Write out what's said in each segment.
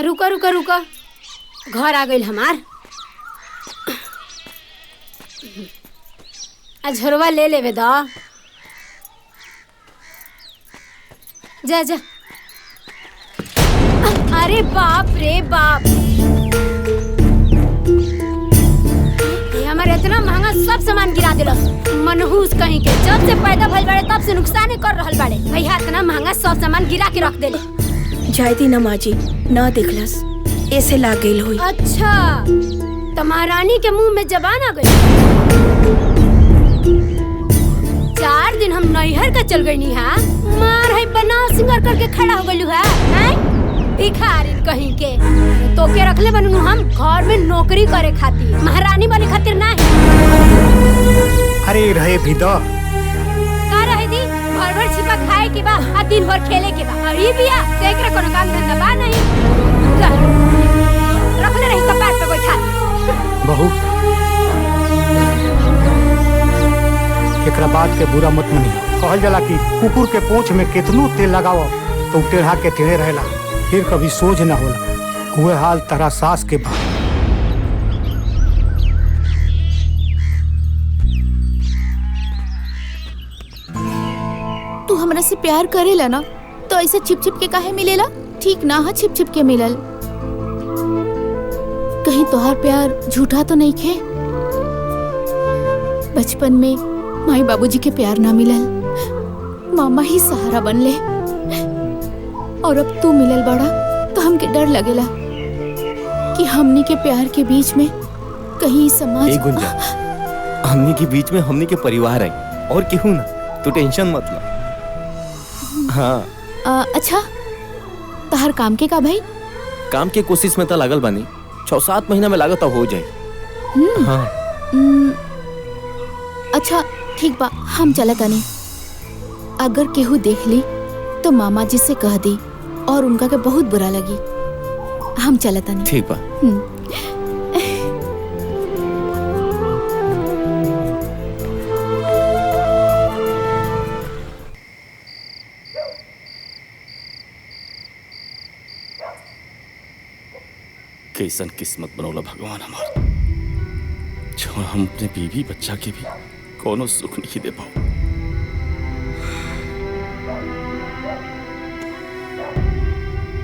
रुका रुका रुका, घर आ गई हमार। झोरवा ले लेवे दा। जा जा। अरे बाप रे बाप, ये हमारे इतना महंगा सब सामान गिरा दिलस। मनहूस कहीं के, जब से पैदा भइल बाड़े तब से नुकसान कर रहल बाड़े। भैया इतना महंगा सब सामान गिरा के रख देले। जायदी न माँ जी, न देखलस, ऐसे लाग गई हुई। अच्छा, तमारानी के मुंह में जबान आ गई। 4 दिन हम नैहर का चल गई हा, मार है बना सिंगर करके खड़ा हो गई है। भिखारिन कहीं के, तो के रखले बनू हम घर में नौकरी करे खातिर, महारानी बने खातिर नहीं। अरे रहे भी दो। का रहे दी? भर भर छिपा खाए के बा, आ दिन भर खेले के बा। अरे बिया देख रे, कोनो काम धंधा बा नहीं। रखले रही कपाट पे बैठा। बहू, एकरा बात के बुरा मत मनी। कहल जाला कि कुकुर के पूंछ में कितनो तेल लगाओ तो टेढ़ा के टेढ़े रहेला, फिर कभी सोझ न होला। हुए हाल तारा सास के बा। तू हमरा से प्यार करेला ना, तो ऐसे छिप छिप के काहे मिलेला? ठीक ना है छिप छिप के मिलल। कहीं तोहार प्यार झूठा तो नहीं खे? बचपन में माई बाबूजी के प्यार ना मिलल, मामा ही सहारा बनले, और अब तू मिलल बड़ा तो हमके डर लगेला कि हमनी के प्यार के बीच में कहीं समाज। गुंजा, हमनी के बीच में हमनी के परिवार है और केहू ना, तू टेंशन मत ला। हाँ अच्छा, तहार काम के का भाई? काम के कोशिश में तो लागल बानी, 6-7 महीना में लागत हो जाए। हाँ। अच्छा ठीक बा, हम चलत आनी। अगर केहू देख ली तो मामा जी से कह दी, और उनका के बहुत बुरा लगी। हम चलत आनी। ठीक बा। कैसन किस्मत बनौला भगवान हमार, जो हम अपने बीवी बच्चा के भी कोनो सुख नहीं दे पाओ।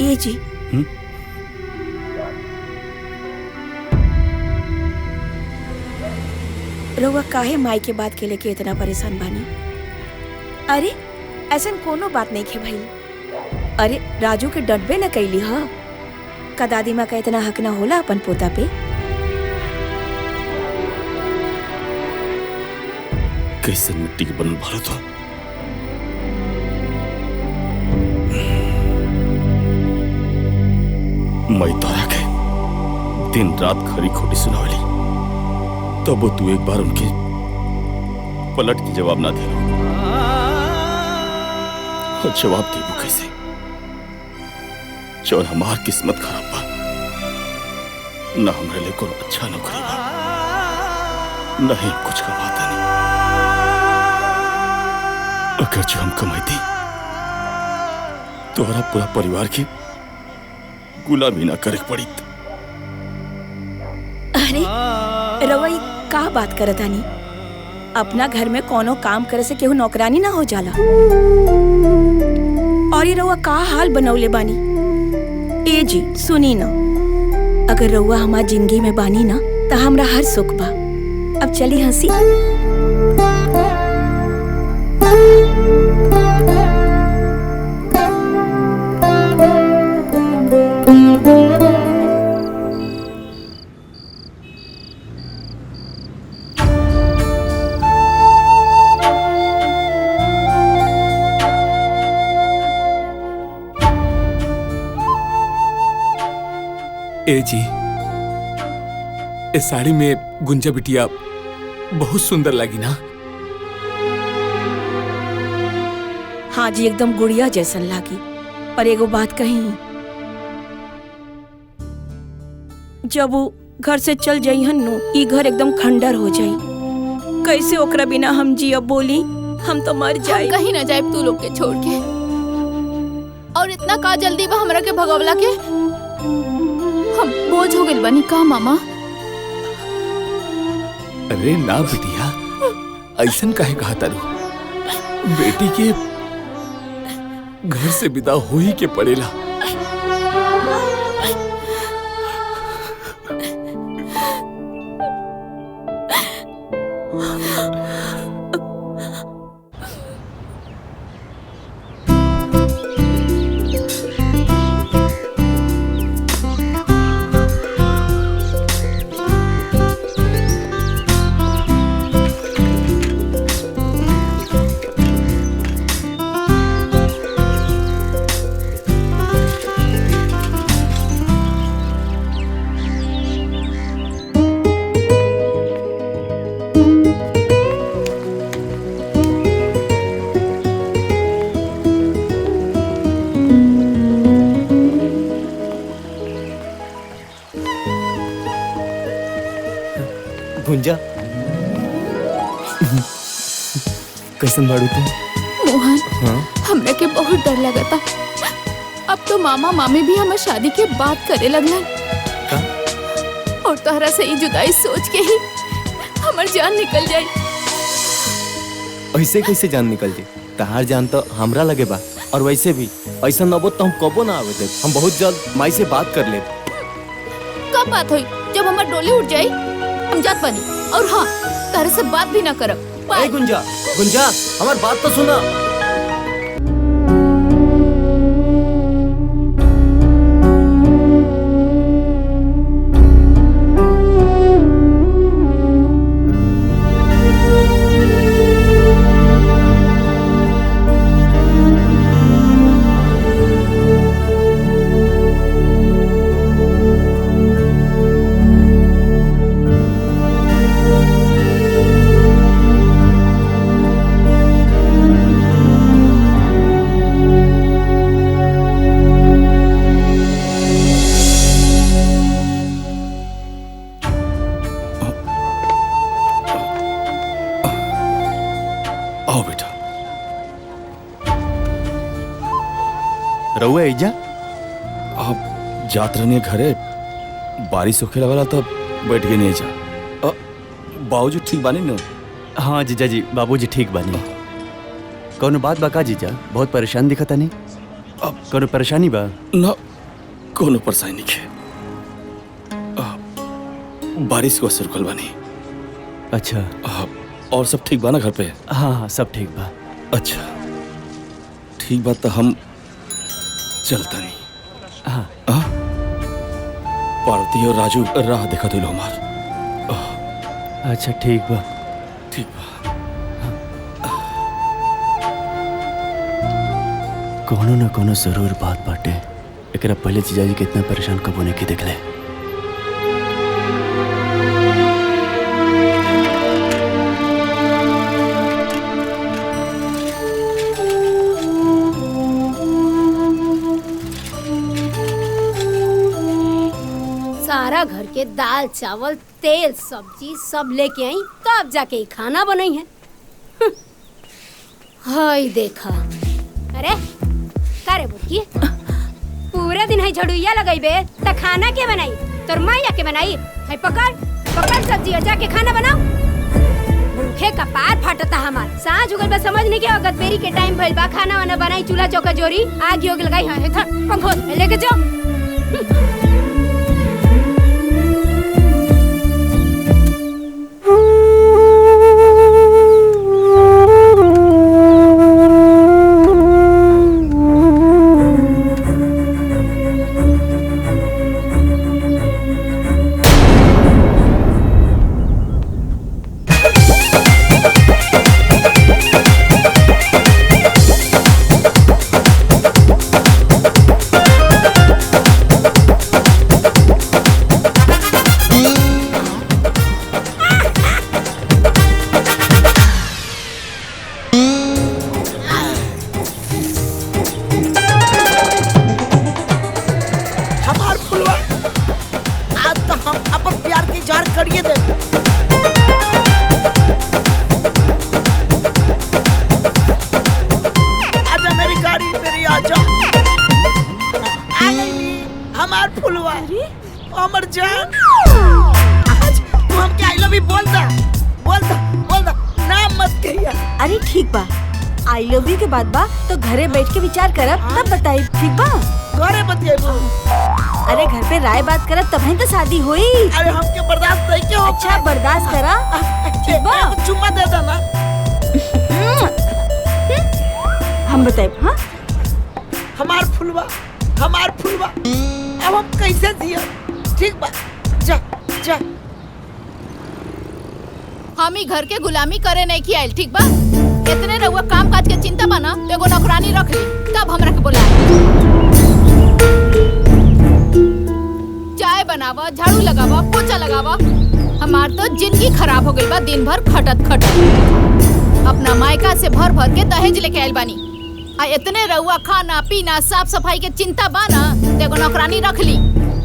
ए जी, रउआ काहे माई के बात के लेके इतना परेशान बानी? अरे ऐसन कोनो बात नहीं खे भाई। अरे राजू के डटबे न कैली हा, का दादी माँ का इतना हक ना होला अपन पोता पे? कैसे मिट्टी के बनल भारत हो। मैं तारा के दिन रात खरी खोटी सुनावली, तब वो तू एक बार उनके पलट के जवाब ना दे। और जवाब देबू कैसे? जो हमार किस्मत खराब बा, न हमरे लिए कोई अच्छा नौकरी बा, नहीं कुछ कमाता नहीं। अगर जो हम कमाती तो हमारा पूरा परिवार की गुलामी ना करे पड़ी। अरे रवई का बात करत आनी? अपना घर में कोनो काम करे से केहू नौकरानी ना हो जाला। और ये रउआ का हाल बनौले बानी? ए जी सुनी ना, अगर रउआ हमार जिंदगी में बानी ना तो हमरा हर सुख बा। अब चली हंसी। ए जी, इस साड़ी में गुंजा बिटिया बहुत सुंदर लगी ना? हाँ जी, एकदम गुड़िया जैसन लागी। पर एगो बात कही, जब वो घर से चल जाई हन नु, ई घर एकदम खंडर हो जाई। कैसे ओकरा बिना हम जी? अब बोली, हम तो मर जाए। कहीं ना जाए तू लोग के छोड़ के। और इतना का जल्दी बा हमरा के भगवला के? हम बोझ हो गइल बानी का मामा? अरे ना बिटिया, ऐसन काहे कहा तारू? बेटी के घर से विदा हो ही के पड़ेला। गुंजा, कैसन बाड़ू तुम? मोहन, हाँ? हमरा के बहुत डर लगता। अब तो मामा मामी भी हमार शादी के बात करे लगलन। का? और तोहरा से ई जुदाई सोच के ही हमार जान निकल जाई। ऐसे कैसे जान निकल जाए? तहार जान तो हमरा लगे बा। और वैसे भी ऐसा नबो तो हम कबो ना आवे दे। हम बहुत जल्द माई से बात कर ले। कब बात हुई? जब हमार डोली उठ जाई हम जात बनी। और हाँ, तारे से बात भी ना करब। ए गुंजा, गुंजा, हमार बात तो सुना। आओ बेटा। रहुआ एजा? आप जात रहने घरे, बारिश होखे लगला तब बैठ गए नहीं जा। बाबूजी ठीक बानी न? हाँ जीजा जी, बाबूजी ठीक बानी। कौनो बात बा का जीजा? बहुत परेशान दिखता नहीं। अब कौनो परेशानी बा? ना, कोनो परेशानी नहीं है। बारिश को असर कल बानी। अच्छा। और सब ठीक बा ना घर पे? हाँ हाँ, सब ठीक बा। अच्छा, ठीक बात तो हम चलता नहीं। हाँ। पार्वती और राजू राह देखा तो हमार। अच्छा ठीक बा। ठीक बा। कोनो न कोनो जरूर बात बाटे। एकरा पहले जीजा जी कितना परेशान कबो नहीं की देखले। सारा घर के दाल चावल तेल सब्जी सब लेके आई, तब जाके ही खाना बनाई है। हाय देखा। अरे का रे बुकी, पूरे दिन है झड़ुइया लगाइबे त खाना के बनाई? तोर माया के बनाई है? पकड़ पकड़ सब्जी और जाके खाना बनाओ। भूखे का पार फाटता हमार। सांझ हो गइल बा, समझ नहीं के अगत बेरी के टाइम भइल बा। खाना वाना बनाई, चूल्हा चौका जोरी, आग योग लगाई। हां था पंखो लेके जाओ। हमार फुलवा हमर जान आज तू हम क्या आई लव यू बोल दा नाम मत कहिया। अरे ठीक बा, आई लव यू के बाद बा तो घरे बैठ के विचार करब तब बताई, ठीक बा? घरे बतिएबो। अरे घर पे राय बात करब तब ही तो शादी हुई। अरे हमके बर्दाश्त नहीं क्यों? अच्छा बर्दाश्त करा, ठीक बा? चुम्मा दे देना। हम बताए। हाँ हमार फुलवा अब हम कैसे जिया? ठीक बा, जा जा। हम ही घर के गुलामी करे नहीं की आइल, ठीक बा? इतने रहुआ काम काज के चिंता बना तो एगो नौकरानी रख ली, तब हमरा के बुलाए। चाय बनावा, झाड़ू लगावा, पोछा लगावा। हमार तो जिंदगी खराब हो गई बा दिन भर खटत। अपना मायका से भर के दहेज लेके आइल बानी। आ इतने रहुआ खाना पीना साफ सफाई के चिंता बाना तो एगो नौकरानी रख ली,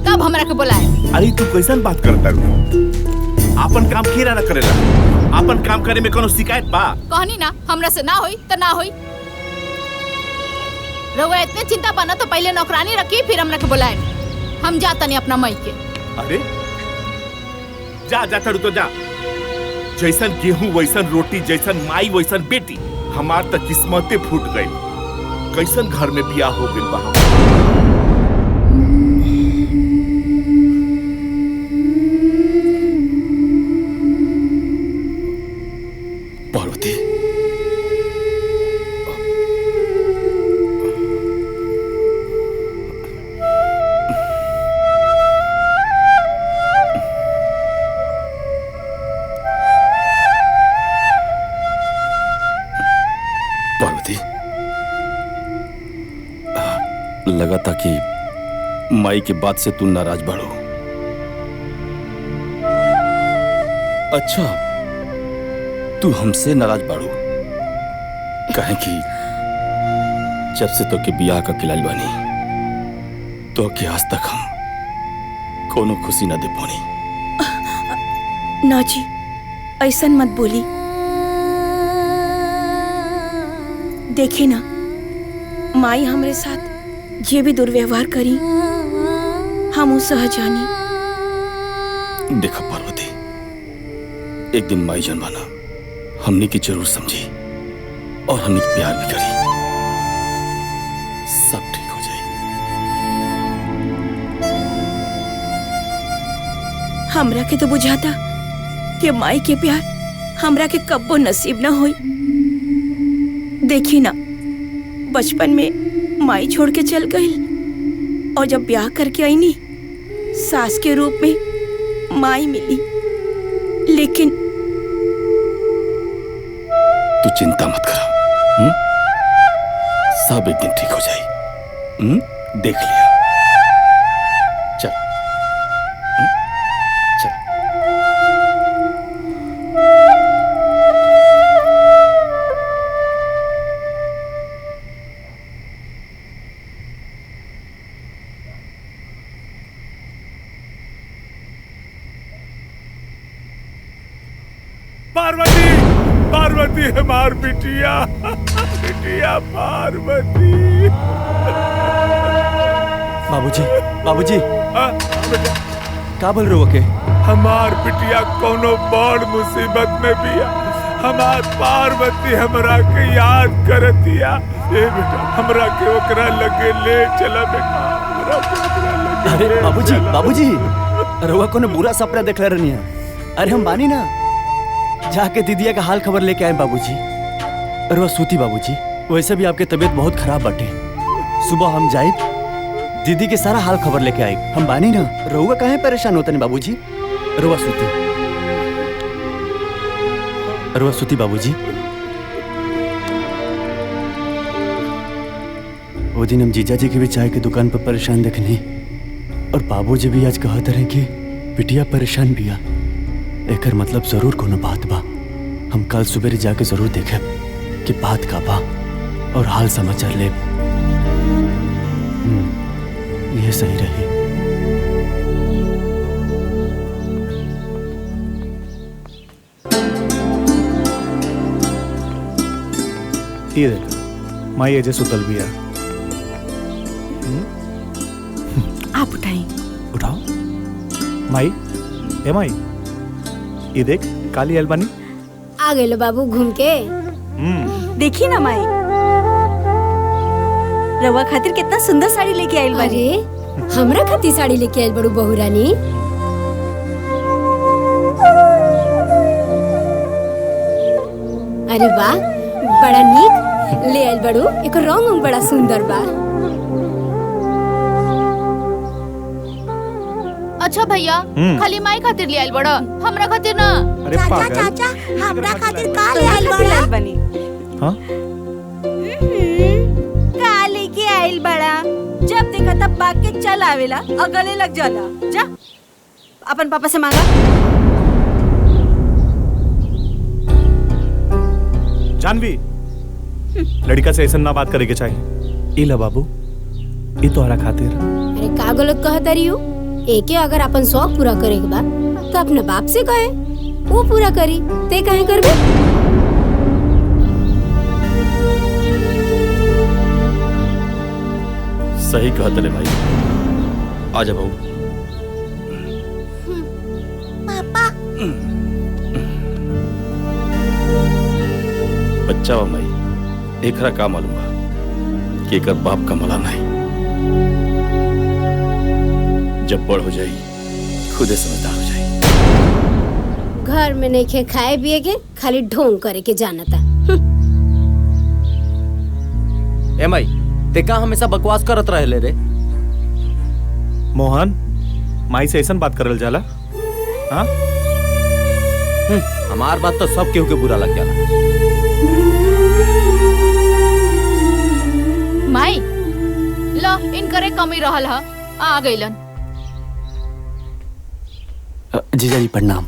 तब हमरा के बुलाए। अरे तू कैसन बात करता रू? आपन काम केरा न करेला? आपन काम करे में कोनो शिकायत बा? कहनी ना हमरा से ना होई तो ना होई। रहुआ इतने चिंता बना तो पहले नौकरानी रखी फिर हमरा के बुलाए। हम जाता नहीं अपना मई के। अरे जा तड़ू तो जा। जैसन गेहूं वैसन रोटी, जैसन माई वैसन बेटी। हमार त किस्मते फूट गई। कैसन घर में बियाह हो गइल बा। पार्वती लगा था कि माई के बात से तू नाराज बाड़ो। अच्छा तू हमसे नाराज बाड़ो कहे कि जब से तो के बियाह का खिलाड़ी बानी तो कि आज तक हम कोनो खुशी ना दे पानी। ना जी ऐसन मत बोली। देखी ना माई हमरे साथ जे भी दुर्व्यवहार करी हम उस सहजानी। देखा पार्वती, एक दिन माई जनवाना हमने की जरूर समझी और हमने प्यार भी करी। सब ठीक हो जाए। हमरा के तो बुझाता कि माई के प्यार हमरा के कब्बो नसीब न होई। देखी ना बचपन में माई छोड़ के चल गई और जब ब्याह करके आई नी सास के रूप में माई मिली। लेकिन तू चिंता मत करो, सब एक दिन ठीक हो जाए। देख लिया। चल चल। पार्वती हमार बिटिया पार्वती। बाबूजी का बोल रहे हो के? हमार बिटिया कोनो बड़ मुसीबत में बिया। हमार पार्वती हमरा के याद करतिया। ए बेटा हमरा के ओकरा लगे ले चला बेटा। हमरा के ओकरा लगे। अरे बाबूजी रउआ कोनो बुरा सपना देख रहनी है? अरे हम बानी ना, जाके दीदिया का हाल खबर लेके आए बाबूजी। अरे सूती बाबूजी, वैसे भी आपके तबीयत बहुत खराब बाटे। सुबह हम जाए दीदी के सारा हाल खबर लेके आए। हम बानी ना, रउआ काहे परेशान होते नहीं बाबूजी? रउआ सूती बाबूजी। वो दिन हम जीजा जी के भी चाय की दुकान पर परेशान देखने और बाबूजी भी आज कहत रहे कि बिटिया परेशान बिया। एकर मतलब जरूर कोनो बात बा। हम कल सुबह जाके जरूर देखे कि बात का बा और हाल समाचार ले। यह सही रही। ये देख माई एजे सुतल बिया। आप आप उठाई। उठाओ। माई, ए माई, ये देख काली अलबानी। आ गए लो बाबू घूम के। देखी ना माई, रवा खातिर कितना सुंदर साड़ी लेके आइल बानी। अरे हमरा खातिर साड़ी लेके आइल बड़ू बहू रानी। अरे वाह, बड़ा नीक ले आइल बड़ू। एक रंग बड़ा सुंदर बा। अच्छा भैया, खाली माई खातिर ले आइल बड़ा, हमरा खातिर ना। अरे पागल। चाचा हमरा खातिर का ले आइल बड़ा? बनी हाँ? का लेके आइल बड़ा? जब देखा तब भाग के चल आवेला और गले लग जाला। जा अपन पापा से मांगा। जानवी, लड़का से ऐसा ना बात करे के चाहिए। इला बाबू, ये तोहरा खातिर। अरे का गलत कहत रही हो? एके अगर अपन शौक पूरा करे के बा तो अपने बाप से कहे, वो पूरा करी। ते काहे करबे? सही कहत रे भाई। आजा बहू। पापा बच्चा बा माई, एकरा का मालूम बा कि एकर बाप का मला नहीं। जब बड़ हो जाई खुदे समझदार हो जाई। घर में नहीं खे खाए पिए के, खाली ढोंग करे के जानता। ए माई, ते का हमेशा बकवास करत रहे रे? मोहन, माई से ऐसा बात करल जाला? हाँ? हमार बात तो सब केहू के बुरा लग जाला। माई ला इनकरे कमी रहल हा, आ गइलन। जीजा जी प्रणाम।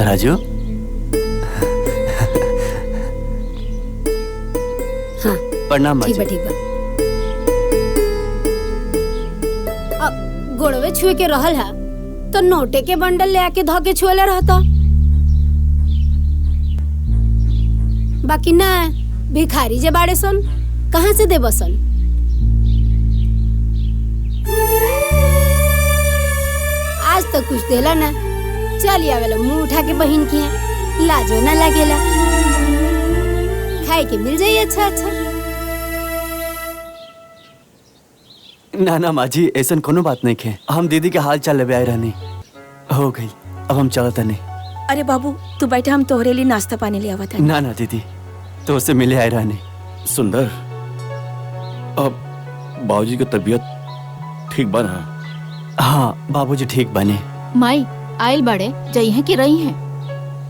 राजू, हाँ प्रणाम ठीक बा माजी। ठीक बा। अब गोड़वे छुए के रहल हा तो नोटे के बंडल ले आके धो के छुएले रहता। बाकी ना, भिखारी जे बाड़े सन कहाँ से दे बसन। आज तो कुछ देला ना, चल आवेला मुंह उठा के बहिन की है, लाजो ना लागेला। खाए के मिल जाई अच्छा अच्छा। ना ना माजी, ऐसा कोनो बात नहीं खे। हम दीदी के हाल चाल लेवे आए रहनी, हो गई। अब हम चलत नहीं। अरे बाबू तू बैठा, हम तोहरे लिए नाश्ता पानी ले आवत है। ना ना दीदी, तो उससे मिले आए रहनी। सुंदर, अब बाबूजी की तबीयत ठीक बा ना? हाँ बाबूजी ठीक बने। माई आइल बड़े, जई है कि रही है?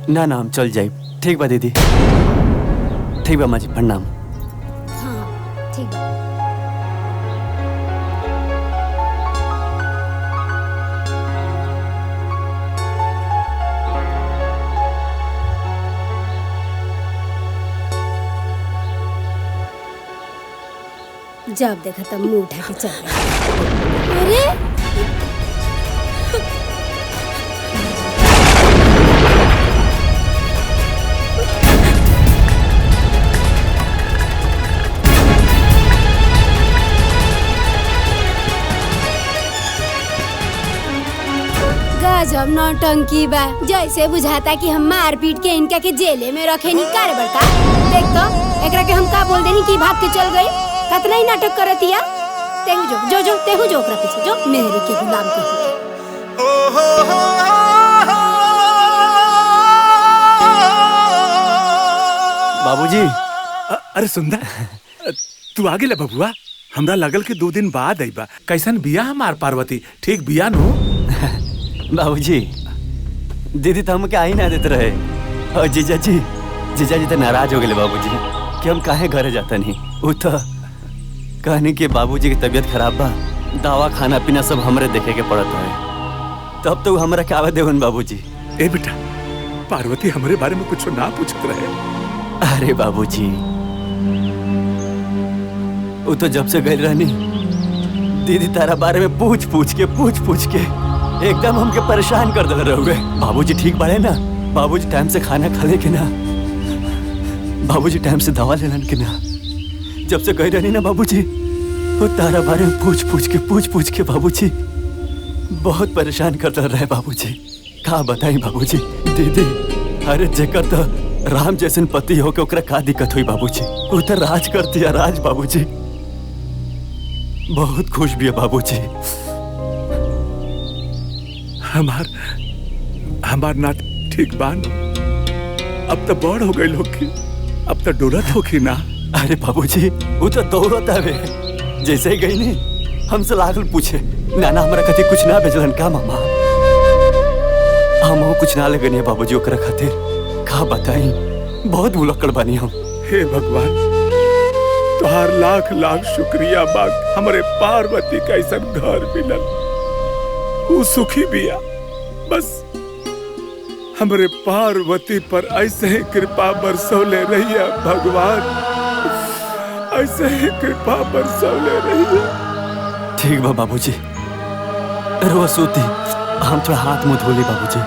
ना ना हम चल जाए। ठीक बा दीदी। ठीक बा माजी, प्रणाम। हाँ ठीक बा। जब देखा तब मुंह उठा के चल गया। अरे गजब नौटंकी बा। जैसे बुझाता कि हम मार पीट के इनका के जेले में रखे नहीं करे बड़का। देख तो एकरा के हम का बोल देनी कि भाग के चल गई। कतना ही नाटक करतिया। तेहु जो तेहु जो ओकरा पीछे जो, मेहरी के गुलाम कह के। बाबूजी। अरे सुंदर, तू आगे ले बबुआ। हमरा लगल के 2 दिन बाद आईबा। कैसन बिया हमार पार्वती? ठीक बिया नो? बाबूजी, दीदी तो हमके आई ना देते रहे। और जीजा जी तो नाराज हो गए बाबूजी कि हम काहे घरे जाता नहीं। वो तो कहने के बाबूजी की तबीयत खराब बा, दवा खाना पीना सब हमरे देखे के पड़त है। तब तो हमरा क्या आवे देवन बाबूजी। ए बेटा, पार्वती हमरे बारे में कुछ ना पूछत रहे। अरे बाबूजी, वो तो जब से गई रहनी, दीदी तारा बारे में पूछ पूछ के एकदम हमके परेशान कर दे रहे। बाबूजी ठीक बाड़े ना? बाबूजी टाइम से खाना खा ले के ना? बाबूजी टाइम से दवा लेलन के ना? जब से गई रहनी ना बाबूजी, वो तारा बारे में पूछ पूछ के बाबूजी बहुत परेशान करता रहे बाबूजी। का बताई बाबूजी। दीदी अरे जेकर तो राम जैसन पति हो के ओकरा का दिक्कत हुई बाबूजी। वो तो राज कर दिया राज बाबूजी। बहुत खुश भी है बाबूजी। हमार ना ठीक बान। अब तो बड़ हो गई होगी, अब तो डोरत होगी ना। अरे बाबूजी वो तो दौड़ता है जैसे ही गई नहीं हमसे लागल पूछे नाना हमारा कथी कुछ ना भेजलन का मामा। हम कुछ ना लगनी बाबूजी ओकरा खातिर। का बताई बहुत भुलक्कड़ बनी हम। हे भगवान तुहार लाख लाख शुक्रिया बाग हमारे पार्वती का ऐसा घर मिलल। वो सुखी बिया। बस हमारे पार्वती पर ऐसे ही कृपा बरसौले रहिया भगवान, ऐसे ही कृपा बरसौले रहिया। ठीक बा बाबूजी। रोज सोती हम थोड़ा हाथ मुंह धोली बाबूजी।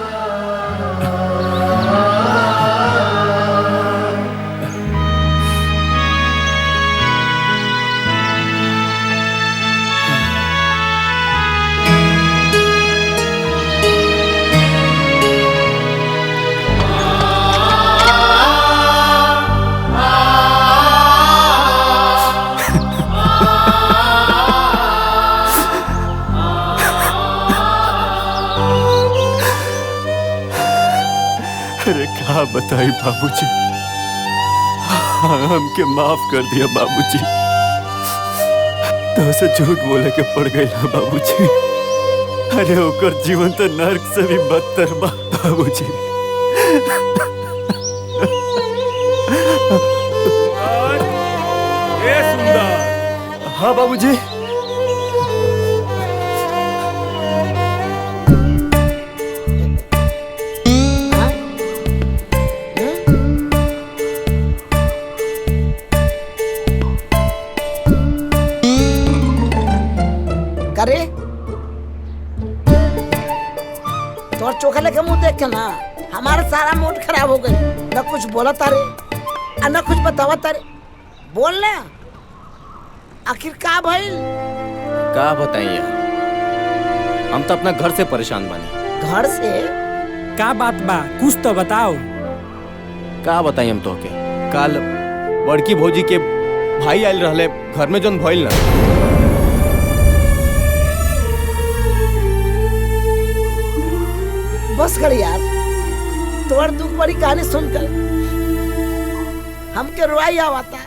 अरे क्या बताई बाबूजी। हमके माफ कर दिया बाबूजी। तो से झूठ बोले के पड़ गई ना बाबूजी। अरे ओकर जीवन तो नर्क से भी बदतर बा बाबूजी। ए सुंदर। हाँ बाबूजी। करे तोर चोखा लेके मुंह देख के ना हमारा सारा मूड खराब हो गई। न कुछ बोला तारे और न कुछ बतावा तारे। बोल ना आखिर का भइल। का बताइए हम तो अपना घर से परेशान बानी। घर से का बात बा कुछ तो बताओ। का बताई हम तो के कल बड़की भौजी के भाई आयल रहले घर में जोन भइल ना। बस कर यार तोर दुख बड़ी कहानी सुनकर हमके रुआई आवता।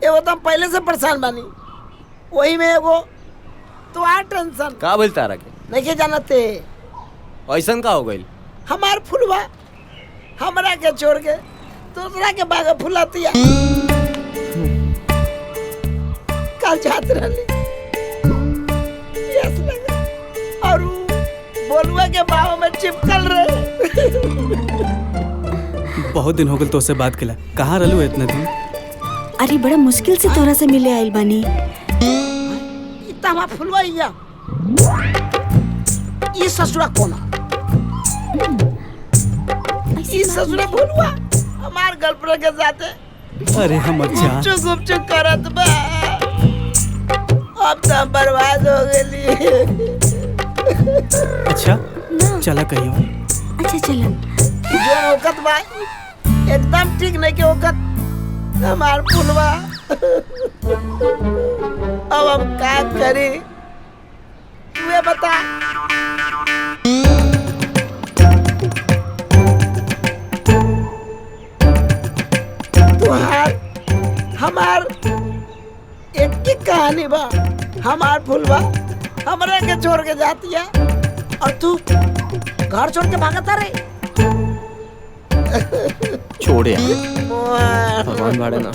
एगो तो हम पहले से परेशान बानी वही में एगो तो आ टेंशन। का बोल तारा के नहीं जानते ऐसन का हो गइल। हमार फुलवा हमरा के छोड़ के दूसरा के बाग फुलातिया। कल जात रहली यस लगा और बोलुआ के बाव में चिपकल रहे। बहुत दिन हो गए तो से बात केला। कहाँ रहलू इतना दिन। अरे बड़ा मुश्किल से तोरा से मिले आइल बानी। इतना हमार फुलवा इया ये ससुरा कोना ये ससुरा फुलवा हमार गर्लफ्रेंड के साथ अरे हमर जान गुपचुप करत बा। अब तो बर्बाद हो गई। अच्छा चला कहियो। अच्छा चलो जो औकत बा एकदम ठीक नहीं के औकत हमार फुलवा। अब हम क्या करी तू बता। तुहार हमार एक की कहानी बा। हमार फुलवा हमरा के छोड़ के जाती है और तू घर छोड़ के भागता रहे। छोड़े भगवान बाड़े ना।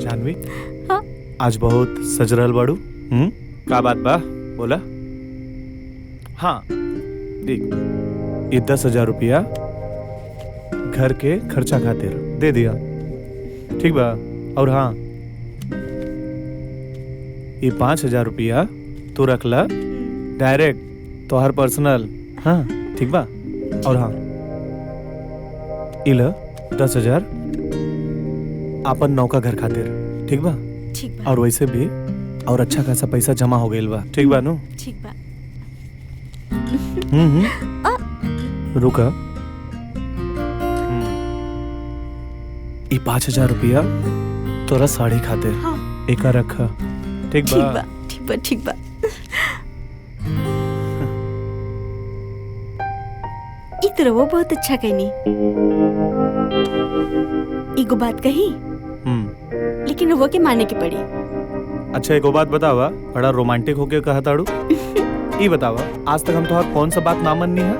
जानवी आज बहुत सज रहल बाड़ू। का बात बा बोला। हाँ देख ये 10,000 रुपया घर के खर्चा खातिर दे दिया ठीक बा। और हाँ ये 5,000 रुपया तू रख ला डायरेक्ट तोहर पर्सनल। हाँ ठीक बा। और हाँ इला 10,000 आपन नौका घर खातिर। ठीक बा। ठीक बा। और वैसे भी और अच्छा खासा पैसा जमा हो गइल बा। ठीक बा नु? ठीक बा। रुका। ये 5,000 रुपया तोरा साड़ी खातिर। हाँ। एका रखा। ठीक बा? ठीक बा ठीक बा ठीक बा। ई तो वो बहुत अच्छा कहनी। एगो बात कही लेकिन वो के माने के पड़ी। अच्छा एगो बात बतावा, बड़ा रोमांटिक होके कहा ताड़ू। ये बतावा आज तक हम तोहार कौन सा बात ना मननी है?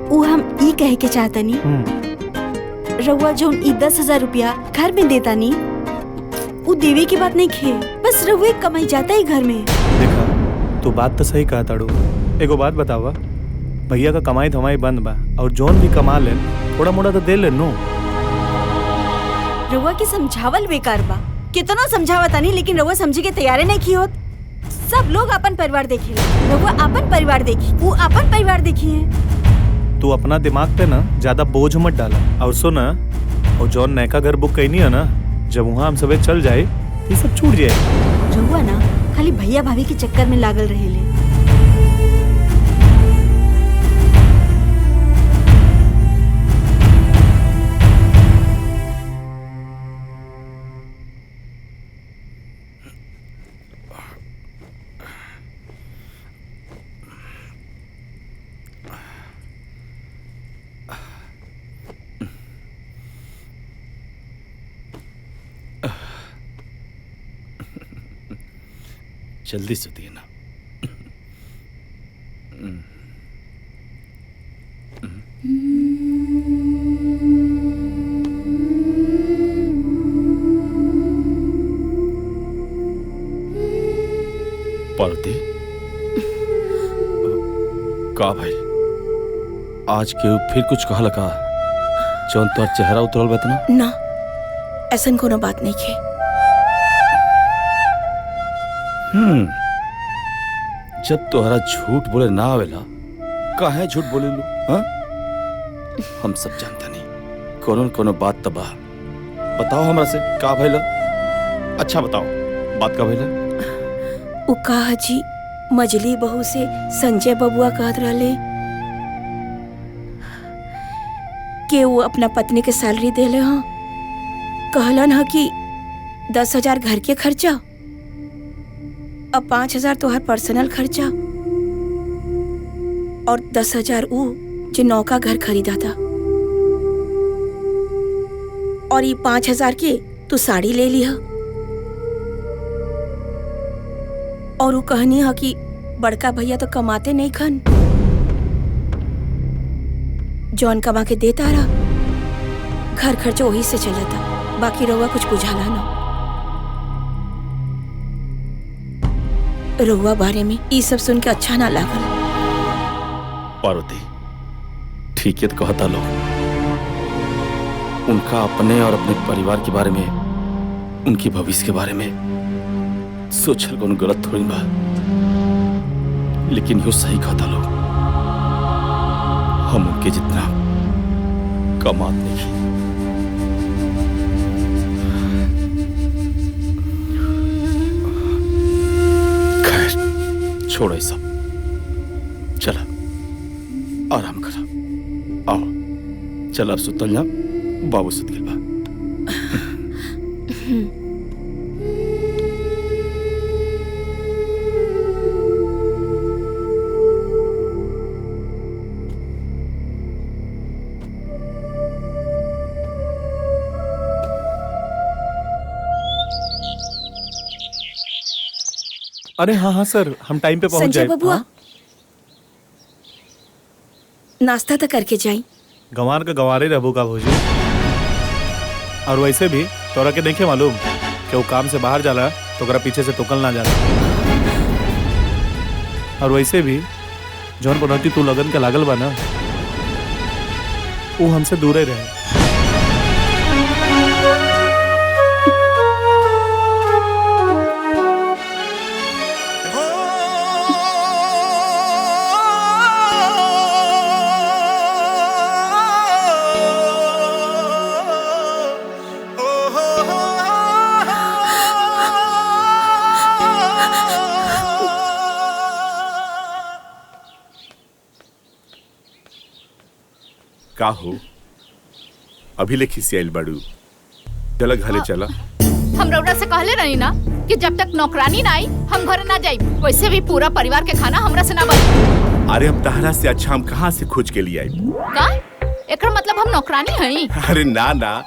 वो हम ई कहे के चाहता नी रउआ जो ई 10,000 रुपया घर में देता नी वो देवे की बात नहीं खे, बस रउआ कमाई जाता ही घर में। देखा तू बात तो सही कहा ताड़ू। एगो बात बतावा, भैया का कमाई धमाई बंद बा और जोन भी कमा ले थोड़ा मोड़ा तो दे ले नो। रउआ के समझावल बेकार बा। कितना समझावता नहीं लेकिन रउआ समझे के तैयार नहीं की होत। सब लोग अपन परिवार देखे, रउआ अपन परिवार देखी, वो अपन परिवार देखी है। तू अपना दिमाग पे ना ज्यादा बोझ मत डाला। और सुना, और जौन नैका घर बुक कैनी है ना, जब वहाँ हम सबे चल जाए ये सब छूट जाए। रउआ ना खाली भैया भाभी के चक्कर में लागल रहेले। जल्दी से दिए ना। पार्वती का भाई आज के फिर कुछ कहा लगा जौन तोर चेहरा उतरल बतना ना ऐसन कोनो बात नहीं खे। जब तोहरा झूठ बोले ना आवेला काहे झूठ बोले लू? हाँ हम सब जानता नहीं कोनो कोनो बात तबा बताओ हमरा से का भइला। अच्छा बताओ बात का भइला। उ कहा जी मजली बहू से संजय बबुआ कहत रहले कि वो अपना पत्नी के सैलरी देले हाँ, कहलन हा कि 10,000 घर के खर्चा अब 5,000 तो हर पर्सनल खर्चा और 10,000 वो जो नौका घर खरीदा था और ये 5,000 के तू साड़ी ले लिया और वो कहनी है कि बड़का भैया तो कमाते नहीं खन, जॉन कमा के देता रहा, घर खर्चा वही से चला था, बाकी रउआ कुछ बुझाला ना। रउआ बारे में ये सब सुन के अच्छा ना लागल। पार्वती ठीक है तो कहता लो, उनका अपने और अपने परिवार के बारे में, उनकी भविष्य के बारे में सोचल कौन गलत थोड़ी बा, लेकिन यो सही कहता लो, हम उनके जितना कमात नहीं। खैर छोड़ो ये सब, चला आराम करा। आओ चल अब सुतल जा, बाबू सुत गेल बा। अरे हाँ हाँ सर, हम टाइम पे पहुंच संजय जाए। बबुआ नाश्ता तो करके जाई। गंवार का गंवारे रहबो का भोजी। और वैसे भी तोरा के देखे मालूम कि वो काम से बाहर जाला तो ओकरा पीछे से टोकल ना जाला। और वैसे भी जौन बनौती तू लगन के लागल बा ना, वो हमसे दूरे रहे। का हो अभी ले खिसियाइल बाड़ू, चला घरे चला। हम रउरा से कहले रही ना कि जब तक नौकरानी ना आई हम घर ना जाई। वैसे भी पूरा परिवार के खाना हमरा से ना बनी। अरे अब तहरा से अच्छा हम कहाँ से खोज के लिए आई? का एकर मतलब हम नौकरानी हई? अरे ना ना,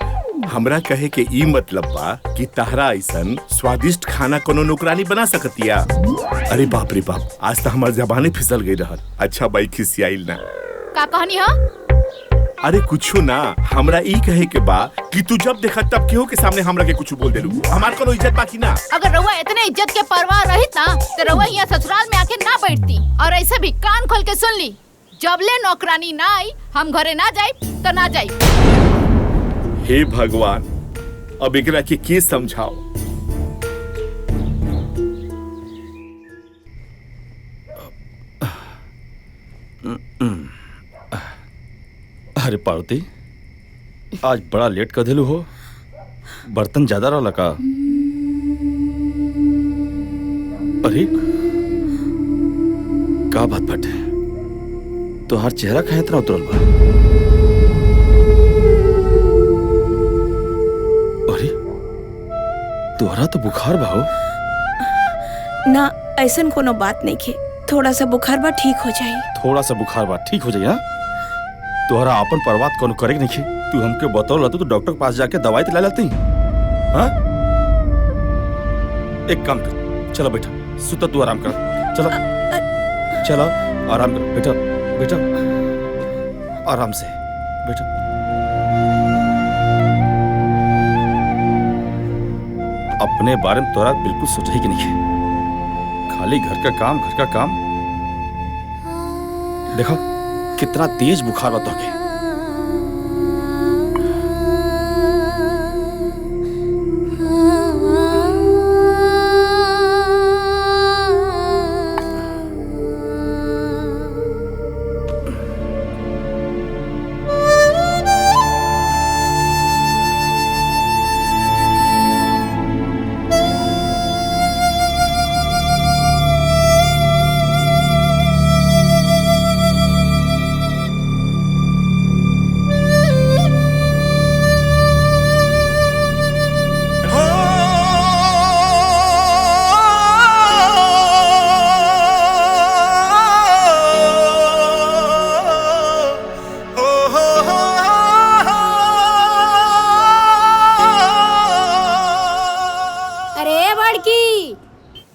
हमरा कहे के ई मतलब बा कि तहरा ऐसन स्वादिष्ट खाना कोनो नौकरानी बना सकतिया। अरे बाप रे बाप, आज तो हमार जबाने फिसल गई रहल। अच्छा बाई खिसियाइल ना। का कहनी हा? अरे कुछो ना, हमरा ई कहे के बा कि तू जब देखा तब केहू के सामने हमरा के कुछ बोल देलू। हमार कोनो इज्जत बाकी ना। अगर रउआ इतने इज्जत के परवाह रहित ना तो रउआ यहाँ ससुराल में आके ना बैठती। और ऐसे भी कान खोल के सुन ली, जबले नौकरानी ना आई हम घरे ना जाई तो ना जाई। हे भगवान, अब एकरा के समझाओ। अरे पार्वती, आज बड़ा लेट कर दिलू हो। बर्तन ज्यादा रहा का? अरे का बात बाटे, तोहार चेहरा काहे इतना उतरल बा? अरे तोहरा तो बुखार बा हो। ना ऐसन कोनो बात नहीं खे, थोड़ा सा बुखार बा ठीक हो जाई। थोड़ा सा बुखार बा ठीक हो जाई? हाँ, तोहरा अपन परवात कोनो करे के नहीं। तू हमके बतौल तो डॉक्टर के पास जाके दवाई दिला लेती। हाँ, एक काम कर, चलो बेटा सुता, तू आराम कर। चलो चलो आराम कर बेटा, बेटा आराम से बेटा। अपने बारे में तोरा बिल्कुल सोचा ही कि नहीं है, खाली घर का काम घर का काम। देखो कितना तेज बुखार बता के।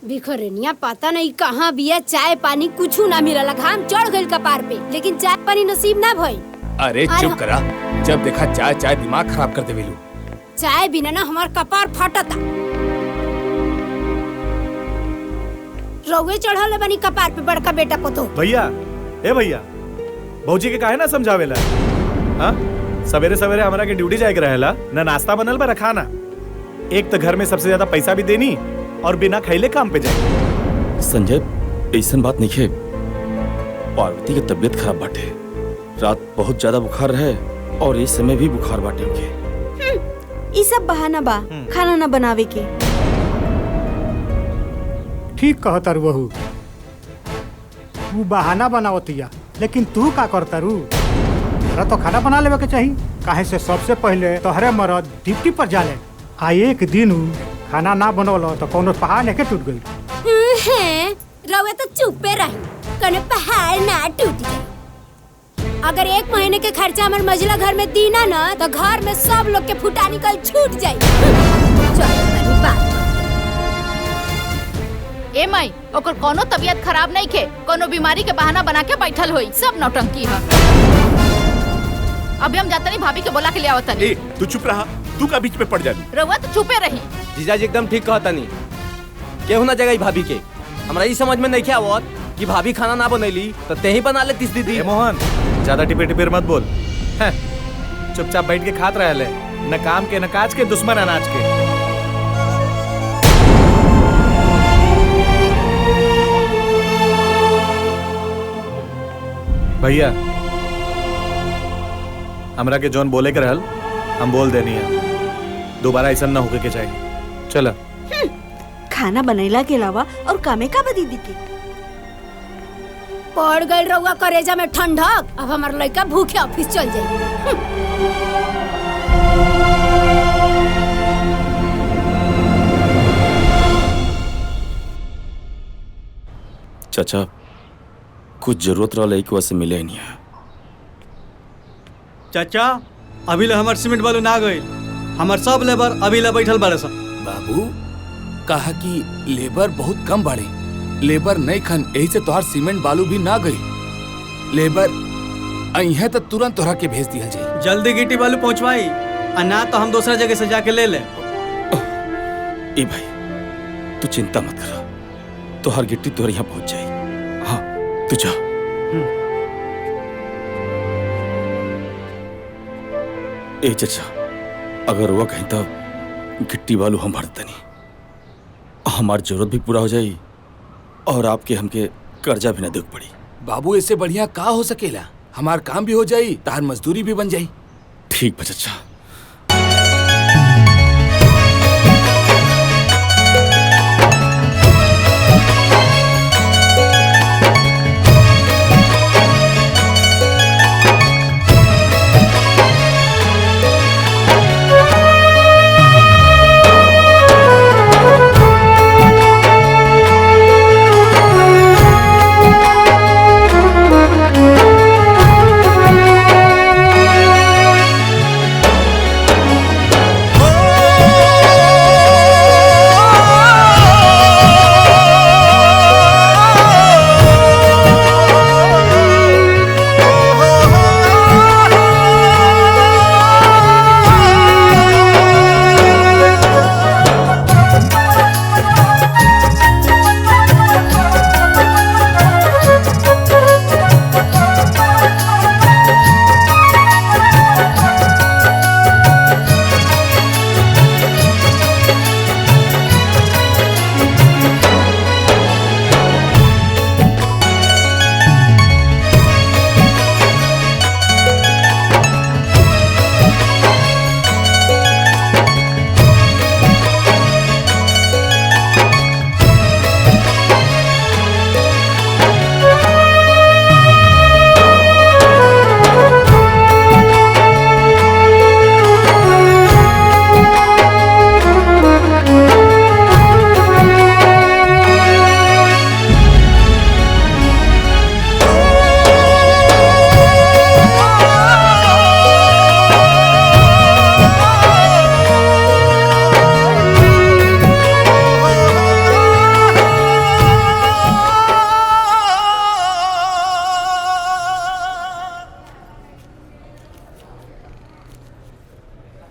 भिखरनिया पता नहीं कहाँ बिया, चाय पानी कुछ ना मिलला। घाम चढ़ गइल कपार पे, लेकिन चाय पानी नसीब ना भइल। अरे चुप करा, जब देखा चाय चाय दिमाग खराब कर देवेलू। चाय बिना ना हमार कपार फटता। रउए चढ़ल बनी कपार पे बड़का बेटा को। तो भैया, ए भैया, भौजी के काहे ना समझावेला? हाँ, सवेरे सवेरे हमरा के ड्यूटी जाए के रहेला, ना नाश्ता बनल बा खाना। एक तो घर में सबसे ज्यादा पैसा भी देनी और बिना खैले काम पे जाए। संजय, ऐसा बात नहीं है, पार्वती की तबीयत खराब बाटे। रात बहुत ज्यादा बुखार रहे और इस समय भी बुखार बाटे उनके। ये सब बहाना बा खाना ना बनावे के। ठीक कहता रू बहू, तू बहाना बनावतिया, लेकिन तू का करता रू? तोरा तो खाना बना लेवे के चाहिए। काहे से सबसे पहले तोहरे मरद ड्यूटी पर जाले, आ एक दिन खाना ना बनौलो तो कोनो पहाड़ नहीं के टूट गई। रउए तो चुपे रही, कोनो पहाड़ ना टूट गई। अगर एक महीने के खर्चा हमारे मझला घर में दीना ना तो घर में सब लोग के फुटा निकल छूट जाई। चलो बात। ए माई, ओकर कोनो तबीयत खराब नहीं के, कोनो बीमारी के बहाना बना के बैठल होई। सब नौटंकी है। अभी हम जाते नहीं, भाभी के बोला के ले आवत नहीं। तू चुप रहा, तू का बीच में पड़ जानी। रउआ तो चुपे रही। जीजाजी एकदम ठीक कहता नहीं, केहू ना जगह भाभी के। हमरा ये समझ में नहीं क्या आवत कि भाभी खाना ना बनैली तो ते ही बना लेतीस दीदी। मोहन, ज्यादा टिपे टिपेर मत बोल। चुपचाप बैठ के खात रहे, न काम के न काज के, दुश्मन अनाज के। भैया, हमरा के जौन बोले के रहल हम बोल देनी है, दोबारा ऐसा न होके के चाहिए। चला। खाना बनैला के अलावा और कामे का बदी दी के? पड़ गई रहुआ करेजा में ठंडक। अब हमार लड़का भूखे ऑफिस चल जाए। चाचा कुछ जरूरत रहा एक वैसे मिले नहीं है। चाचा अभी ले हमार सीमेंट बालू ना गई, हमार सब लेबर अभी ले बैठल बारे सब। बाबू कहा कि लेबर बहुत कम बाड़े, लेबर नहीं खन, यही से तोहार सीमेंट बालू भी ना गई। लेबर अइहे तो तुरंत तोहरा के भेज दिया जाए। जल्दी गिट्टी बालू पहुंचवाई, और ना तो हम दूसरा जगह से जाके ले ले। ए भाई तू चिंता मत कर, तोहार गिट्टी तोहर यहाँ पहुंच जाए। हाँ तू जा। ए चाचा अगर हुआ कहीं तो गिट्टी बालू हम भरते नहीं, हमारी जरूरत भी पूरा हो जाए और आपके हमके कर्जा भी ना देख पड़ी। बाबू इससे बढ़िया का हो सकेला, हमार काम भी हो जाई, तार मजदूरी भी बन जाई। ठीक बा चाचा।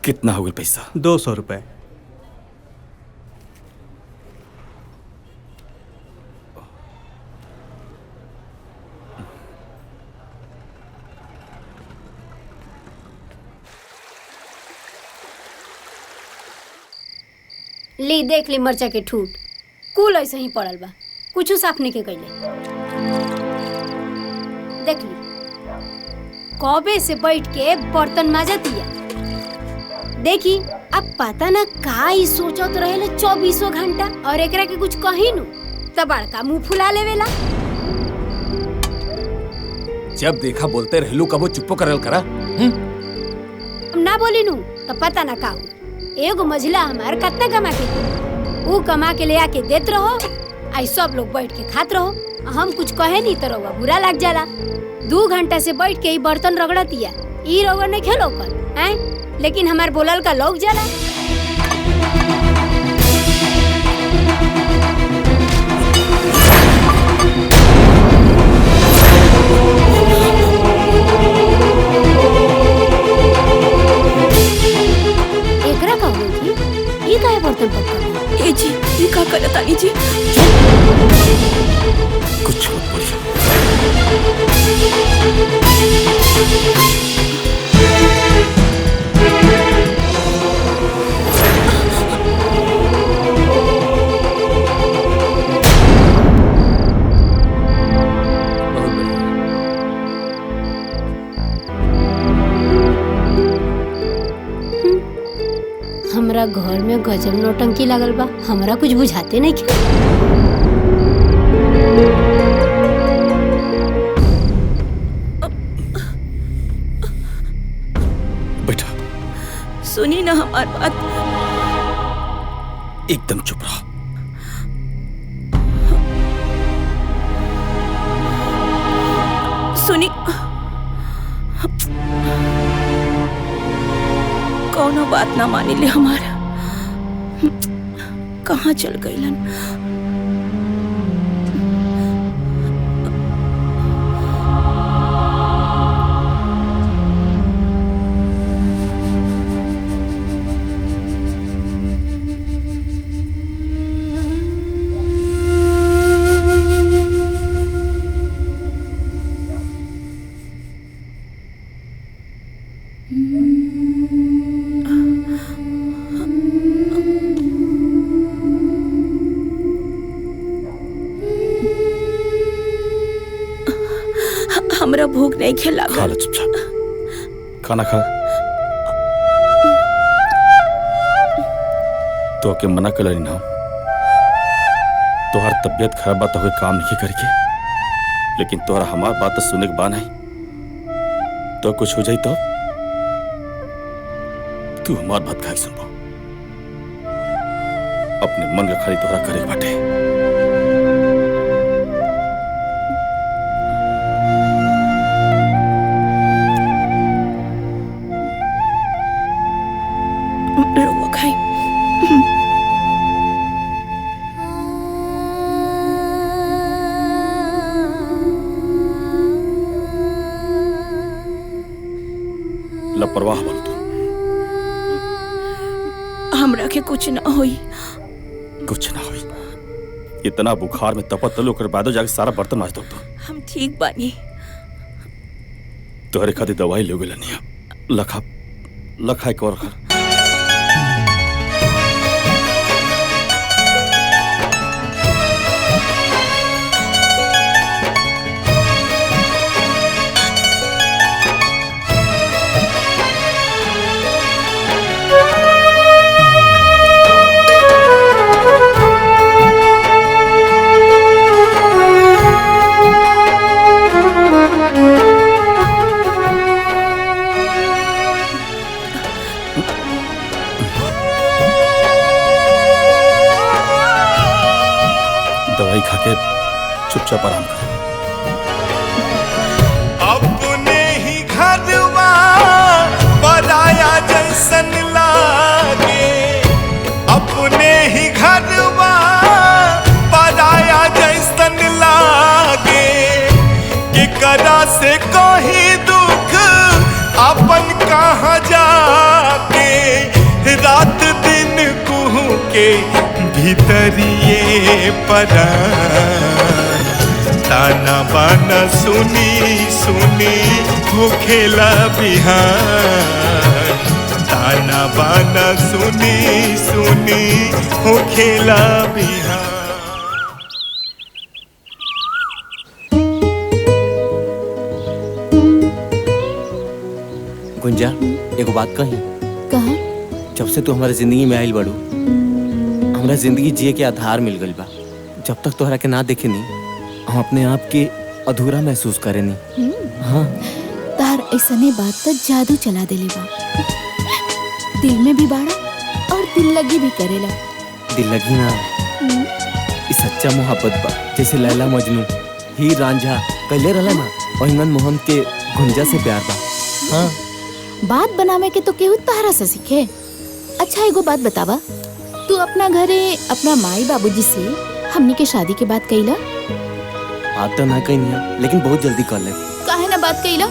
कितना हो गया पैसा? 200 रुपए। ली देख ली मरचा के ठूट, कुल ऐसे ही पड़ल बा, कुछ साफ नहीं के कैले। देख ली कबे से बैठ के बर्तन माजतिया। देखी अब पता ना का ही सोचत रहेले 24 घंटा, और एकरा के कुछ कही नु त बड़का मुंह फुला लेवेला। जब देखा बोलते रहलू, कबो चुप्पो करल करा। ना बोली नु त पता ना का हो। एगो मझिला हमार कितना कमा के ऊ कमा के ले आके देत रहो, आई सब लोग बैठ के खात रहो। हम कुछ कहे नहीं तो रहुआ बुरा लग जाला। 2 घंटा से बैठ के ही बर्तन रगड़तिया, ई रहुआ नहीं खेलो कर हैं, लेकिन हमार बोलल का लोग जाला। एकरा का हो थी, ई काहे बर्तन पकड़? ए जी, ई का करत आनी जी? कुछ मत बोलिए। हमरा घर में गजब नौटंकी लागल बा, हमरा कुछ बुझाते नहीं। हमार बात। एकदम चुप रहो। सुनी, कौनो बात ना मानी ले हमारा। कहाँ चल गईलन? हमरा भूख नहीं खेला। खा लो चुपचाप, खाना खा। तो के मना कर ना, तोहार तबीयत खराब बात हो काम नहीं करके, लेकिन तोहरा हमार बात तो सुने के बा नहीं। तो कुछ हो जाई तो तू हमार बात खाई सुनबो। अपने मन का खाली तोहरा करे बाटे। रउआ खाई। लापरवाह बन तू। हमरा के कुछ ना होई। कुछ ना होई। इतना बुखार में तपत तलो कर बादो जाके सारा बर्तन माज दो तो। हम ठीक बानी। तोहरे खातिर दवाई ले गेल नहीं। लखा लखा एक और कर। दवाई खा के चुपचाप आराम कर। अपने ही घरवा पराया जैसन लागे, अपने ही घरवा पराया जैसन लागे, केकरा से कोई दुख अपन कहाँ जाके, रात दिन कुहू के भीतरिए परान, ताना बाना सुनी सुनी होखेला बिहान, ताना बाना सुनी सुनी होखेला बिहान। गुंजा, एगो बात कही। कहा? जब से तू हमारे जिंदगी में आइल बड़ू, हमरा जिंदगी जिए के आधार मिल गइल बा। जब तक तोहरा के ना देखे नी, हम अपने आप के अधूरा महसूस करे नी। हाँ, तार ऐसने बात तो जादू चला देले बा। दिल में भी बाड़ा और दिल लगी भी करेला। दिल लगी ना, इस सच्चा मोहब्बत बा। जैसे लैला मजनू, हीर रांझा कैले रहला ना, ओहिंगन मोहन के गुंजा से प्यार बा। हाँ, बात बनावे के तो केहू तारा से सीखे। अच्छा एगो बात बतावा, तू अपना घरे अपना माई बाबूजी से हमनी के शादी के बात कइला? बात तो ना कही, लेकिन बहुत जल्दी कर ले। काहे ना बात कइला?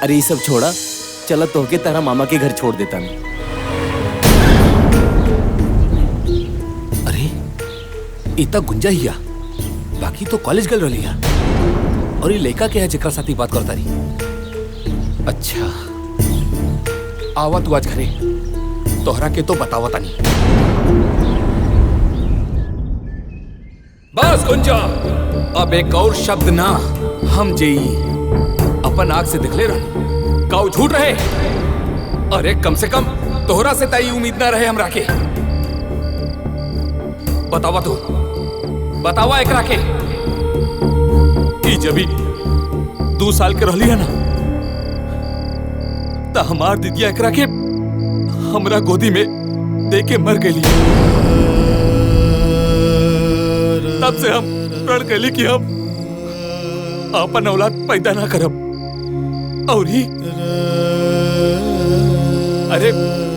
अरे ये सब छोड़ा, चला तोहके तारा मामा के घर छोड़ देता नहीं। अरे इतना गुंजा हिया, बाकी तो कॉलेज गल रही है। और ये लड़का के है जेकर साथ बात करता रही। अच्छा आवा तू आज घरे, तोहरा के तो बतावा तानी। बस गुंजा, अब एक और शब्द ना हम जेई अपन आग से दिखले रह काऊ झूठ रहे। अरे कम से कम तोहरा से तई उम्मीद ना रहे हमरा के। बतावा तू, बतावा एकरा के जब 2 साल के रहली है ना, तो हमार दीदिया एकरा के हमरा गोदी में दे के मर गई। तब से हम प्रण कैली कि हम अपन औलाद पैदा ना करब। और ही अरे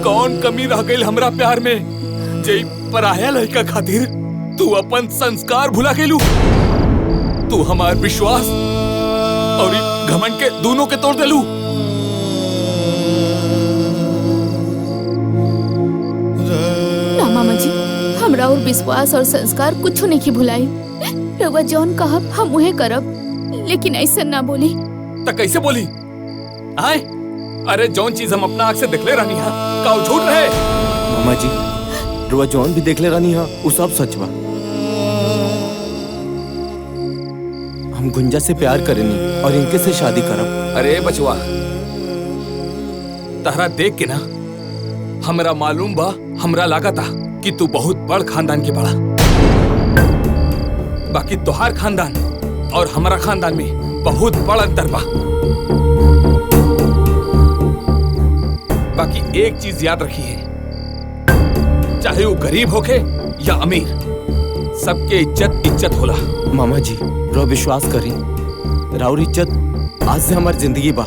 कौन कमी रह गई हमरा प्यार में जे पराया लड़का खातिर तू अपन संस्कार भुला गेलू। तू हमार विश्वास और घमंड के दोनों के तोड़ देलू। ना मामा जी, हमरा और विश्वास और संस्कार कुछ नहीं की भुलाई। रउआ जौन कहब हम उहे करब, लेकिन ऐसा ना बोली। तो कैसे बोली? आए अरे जौन चीज हम अपना आँख से देखले रहनी है का वो झूठ रहे? मामा जी रुआ जौन भी देखले रहनी है वो सब सच बा। हम गुंजा से प्यार करेनी और इनके से शादी करब। अरे बचवा, तहरा देख के ना हमरा मालूम बा, हमरा लागता कि तू बहुत बड़ खानदान के बड़ा। बाकी तोहार खानदान और हमारा खानदान में बहुत बड़ा अंतर बा। बाकी एक चीज याद रखिए, चाहे वो गरीब होके या अमीर, सबके इज्जत होला। मामा जी रो विश्वास करी, राउर इज्जत आज से हमारी जिंदगी बा।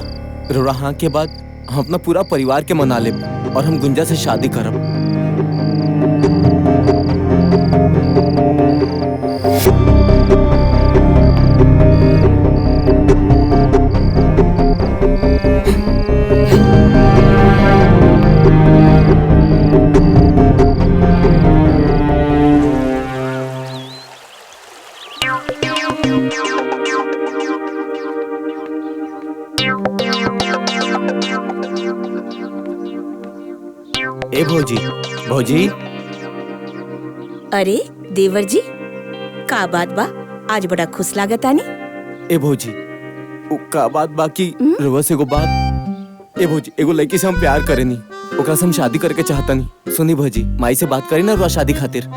रोड़ा हाँ के बाद हम अपना पूरा परिवार के मना ले और हम गुंजा से शादी करब। ए भौजी, भौजी। अरे देवर जी, का बात बा? आज बड़ा खुश लागत आनी। ए भौजी उ का बात बाकी रवा से एगो बात। ए भौजी एगो लड़की से हम प्यार करेनी, ओकरा से हम शादी करके चाहतनी। सुनी भौजी, माई से बात करी ना रुआ शादी खातिर।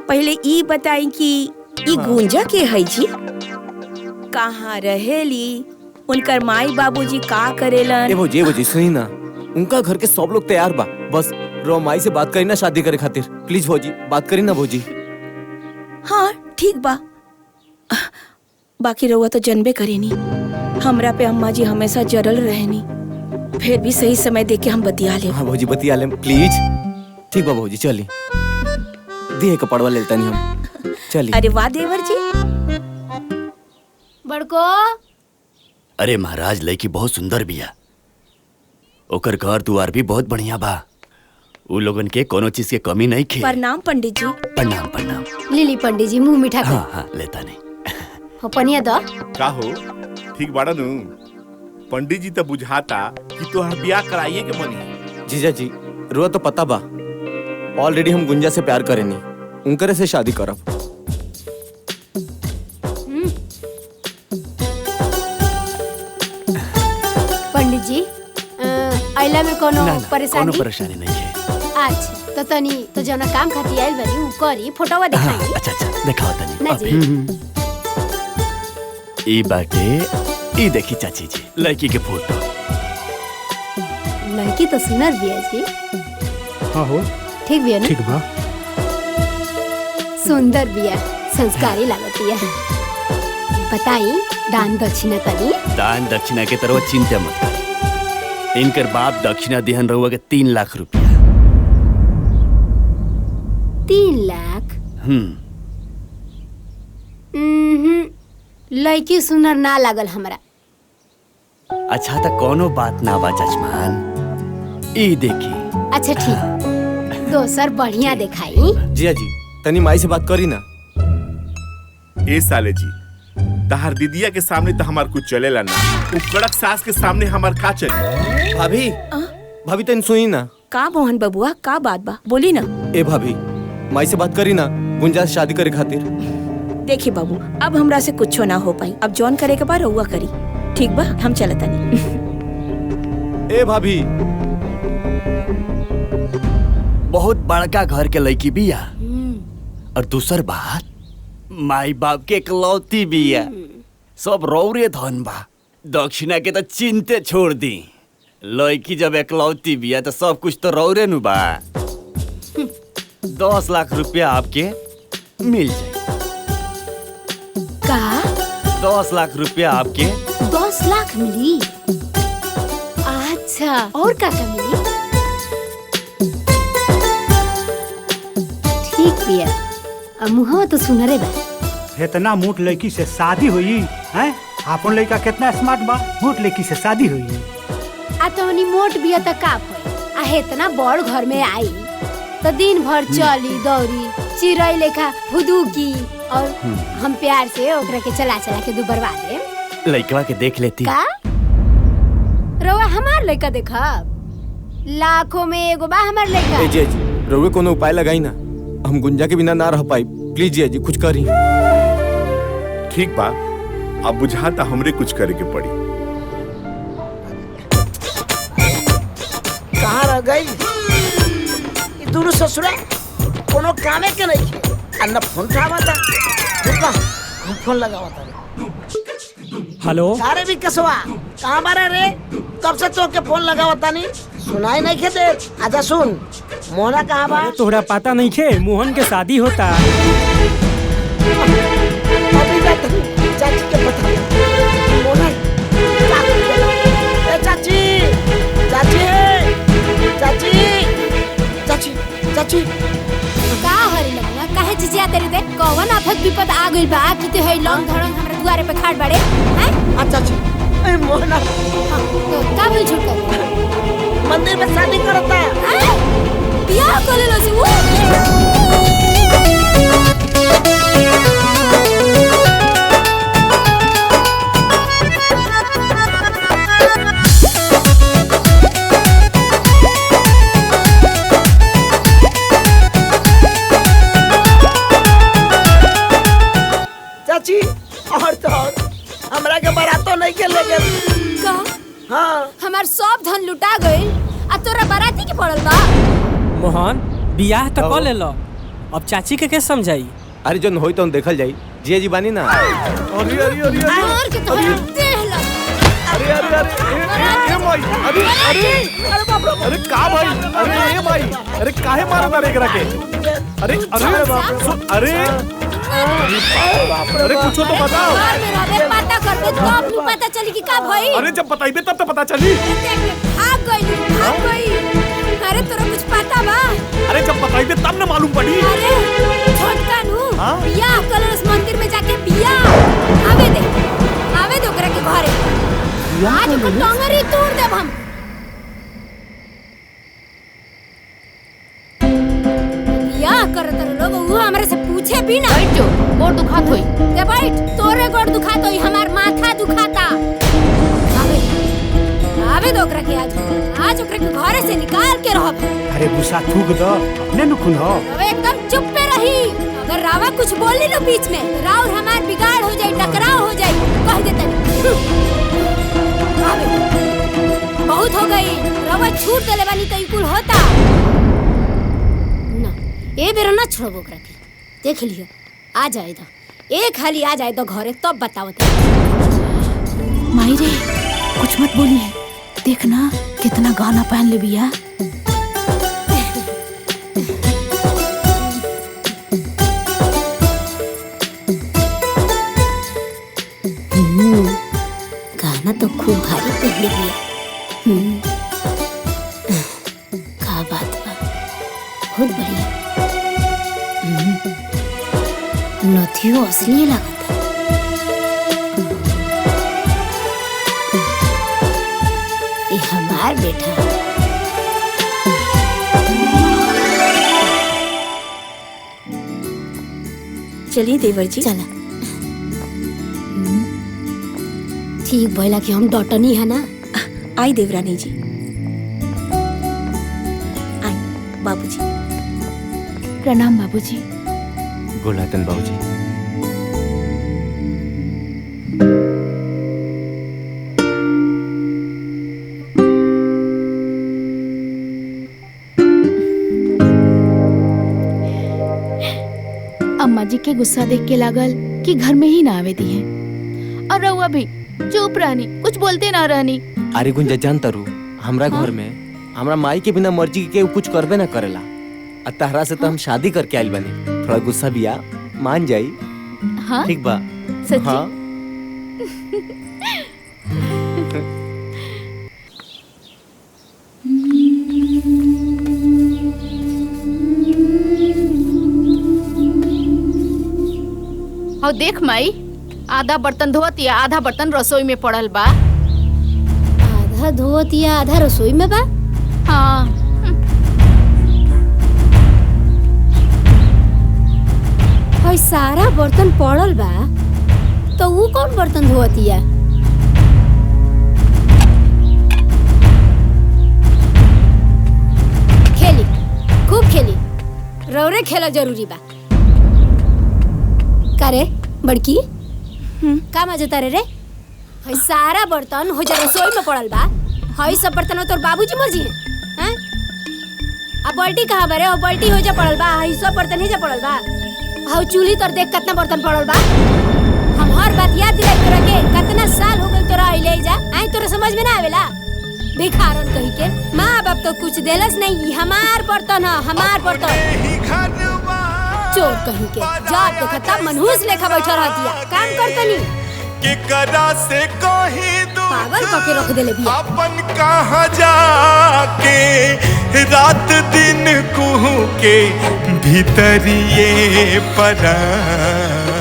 पहले ई बताई कि ई गुंजा के है जी? कहाँ रहेली? उनकर माई बाबूजी का करेलन? ए भौजी सुनी ना, उनका घर के सब लोग तैयार बा, बस रो माई से बात करी ना शादी करे खातिर। प्लीज भौजी बात करी ना भौजी। हाँ ठीक बा। बाकी रउआ तो जनबे करेनी, हमरा पे अम्मा जी हमेशा जरल रहनी। फिर भी सही समय देख के हम बतिया ले। हाँ भौजी बतिया ले प्लीज। ठीक बा भौजी, चली दिए कपड़वा लेता नहीं हम, चली। अरे वाह देवर जी। बड़को अरे महाराज, लड़की बहुत सुंदर बिया। ओकर घर दुआर भी बहुत बढ़िया बा। उ लोगन के कोनो चीज के कमी नहीं खे। प्रणाम पंडित जी। प्रणाम प्रणाम। लिली पंडित जी मुंह मीठा कर। हाँ हाँ लेता नहीं। हो पनिया दो। का हो ठीक बाड़ा नु? पंडित जी तो बुझाता कि तोहर ब्याह कराइए के मनी। जीजा जी रुआ तो पता बा, ऑलरेडी हम गुंजा से प्यार करेनी, उनकरे से शादी करब। पंडित जी आइला में कोनो परेशानी? कोनो परेशानी नहीं है। अच्छा तो तनी तो जना काम खाती आइल बनी उ करी, फोटोवा दिखाई। अच्छा अच्छा दिखाओ तनी। ना जी। ई बाटे, ई देखी चाची जी लड़की के फोटो। लड़की तो सुंदर बिया जी। हाँ हो ठीक बिया ना? ठीक बा। सुंदर बिया, संस्कारी लागतिया। बताई दान दक्षिणा तनी। दान दक्षिणा के तरफ चिंता मत करी। इनकर बाप दक्षिणा दिहन रहुआ के 3 लाख रुपया। 3 लाख? लड़की सुंदर ना लागल हमरा। अच्छा तो कोनो बात ना बा जजमान, ई देखी। अच्छा ठीक, दोसर बढ़िया दिखाई। जिया जी तनी माई से बात करी ना। ए साले जी, तहार दीदिया के सामने तो हमार कुछ चलेला ना, उ कड़क सास के सामने हमार का चली? भाभी भाभी तनी सुनी ना। का मोहन बबुआ, का बात बा? बोली ना। ए भाभी माई से बात करी ना गुंजा से शादी करे खातिर। देखी बाबू, अब हमरा से कुछ ना हो पाई। अब जॉन करे के बाद रउआ करी। ठीक बा, हम चलत नहीं। ए भाभी बहुत बड़का घर के लड़की बिया, और दूसर बात माई बाप के इकलौती बिया। सब रौरे धन बा। दक्षिणा के तो चिंते छोड़ दी। लड़की जब एकलौती बिया तो सब कुछ तो रौरे नु बा। 10 लाख रुपया आपके मिल जाए। का 10 लाख रुपया आपके 10 लाख मिली? अच्छा, और का मिली? ठीक बिया। अब मुहवा तो सुनरे बा। इतना मोट लड़की से शादी हुई हैं? आपन लड़का कितना स्मार्ट बा, मोट लड़की से शादी हुई। आ तोनी मोट बिया त का भई? आ इतना बड़ घर में आई तो दिन भर चली दौड़ी चिड़ै लेखा फुदुकी और हम प्यार से ओकरा के चला के दू बर्बाद दे। लड़कवा के देख लेती। का रवा हमार लड़का देखा? लाखों में एगो बा हमार लड़का। जी जी रउए कोनो उपाय लगाई ना, हम गुंजा के बिना ना रह पाई। प्लीज जी जी कुछ करी। ठीक बा, अब बुझाता हमरे कुछ करे के पड़ी। कहाँ रह गई दोनों ससुरा? कोनो कामे के नहीं है। अन्ना फोन उठावा था, रुका हम फोन लगावा था। हेलो अरे भी कसवा कहाँ बारे रे? कब से तो के फोन लगावा था नहीं सुनाई नहीं खेते। आजा सुन, मोहना कहाँ बा? तोहरा पता नहीं खे मोहन के शादी होता। अभी जाते चाची के पता मोहना चाची चाची चाची चाची चाची का हरी लगना काहे चिचिया तेरे दे? कौन आफत विपद आ गइल बा कि ते है लंग धड़ंग हमरा दुआरे पे खाड़ बाड़े हैं? अच्छा जी ए मोहना तो का बोल झूठ कर? मंदिर में शादी करता हैं? बियाह कर लेलो से वो। चाची और तो हमरा के बारातो नहीं के ले गए। का? हाँ हमार सब धन लुटा गइल आ तोरा बाराती के पड़ल बा। मोहन बियाह तो कर लेलो, अब चाची के कैसे समझाई? अरे जो होई तो देखल जाई। जी जी बानी ना। अरे अरे अरे और के तोरा देह लग। अरे अरे अरे ए भाई, अरे अरे अरे का भाई? अरे ए भाई, अरे काहे मारत रे एकरा के? अरे अरे अरे अरे कुछ तो बताओ। घर में रहबे पता करबे तब नु पता चली कि का भई। अरे जब बताइबे तब तो पता चली। भाग गई। अरे तोरा कुछ पता बा? अरे जब बताइबे तब न मालूम पड़ी। अरे छोटका नु हाँ? बियाह कलरस मंदिर में जाके बियाह आवे दे ओकरा के घरे। आज को टंगरी तोड़ देब हम। बियाह करत लोग वो हमरे से पूछे भी ना। बैठ गोड़ दुखात होई। के बैठ, तोरे गोड़ दुखात होई, हमार माथा दुखाता। आवे दो ओकरा के आज ओकरा के घरे से निकाल के रहब। अरे गुस्सा थूक दो, अपने न खुन हो। अब एकदम चुप पे रही। अगर रावा कुछ बोली लो बीच में राउर हमार बिगाड़ हो जाई, टकराव हो जाई, कह देता नहीं। बहुत हो गई, रावा छूट देले बानी तो इकुल होता ना। ए बेर ना छोड़बो ओकरा के। देख लियो आ जाए तो एक हाली आ जाए तो घरे तब बताओ। माई रे कुछ मत बोलिए, देखना कितना गाना पहन ले बिया। गाना तो खूब भारी पहन लिया। का बात बा, बहुत बढ़िया। नथियो असली लगता। ये हमार बेटा। चलिए देवर जी। चला ठीक भइला कि हम डटनी है ना। आई देवरानी जी, आई बाबूजी। प्रणाम बाबूजी। गोलातन बाबूजी। अम्मा जी के गुस्सा देख के लागल कि घर में ही ना आवे दी है, और रहुआ भी चुप रहनी, कुछ बोलते ना रहनी। अरे गुंजा जानता रू हमरा घर में हमरा माई के बिना मर्जी के केहू कुछ करबे ना करेला। आ तहरा से तो हम शादी करके आइल बनी। थोड़ा गुस्सा भी आ, मान जाई। हाँ ठीक बा? सच्ची? हाँ। और देख माई, आधा बर्तन धोत या आधा बर्तन रसोई में पड़ल बा। आधा धोत या आधा रसोई में बा? हाँ। भाई सारा बर्तन पड़ल बा तो वो कौन बर्तन धोतिया? खेली, खूब खेली, रौरे खेला जरूरी बा। का रे बड़की? का मजा तारे रे? भाई सारा बर्तन हो जा रसोई में पड़ल बा। हई सब बर्तन तोर बाबूजी मर्जी है? हैं? अब बाल्टी कहाँ बरे? और बाल्टी हो जा पड़ल बा। हई सब बर्तन ही जा पड़ल बा। हाउ चूल्ही तर देख कितना बर्तन पड़ल बा। हम हर बात याद दिलाई तोरा के। कितना साल हो गए तोरा आइले जा। आई तोरा समझ में ना आवेला? भिखारन कही के माँ बाप तो कुछ देलस नहीं। हमार बर्तन है, हमार बर्तन। चोर कहीं के जाप देखा तब मनहूस लेखा बैठा रहतिया। काम करतनी के करा से कहीं पागल करके रख देले भी। अपन कहाँ जाके रात दिन कुहू के भीतरिए परान।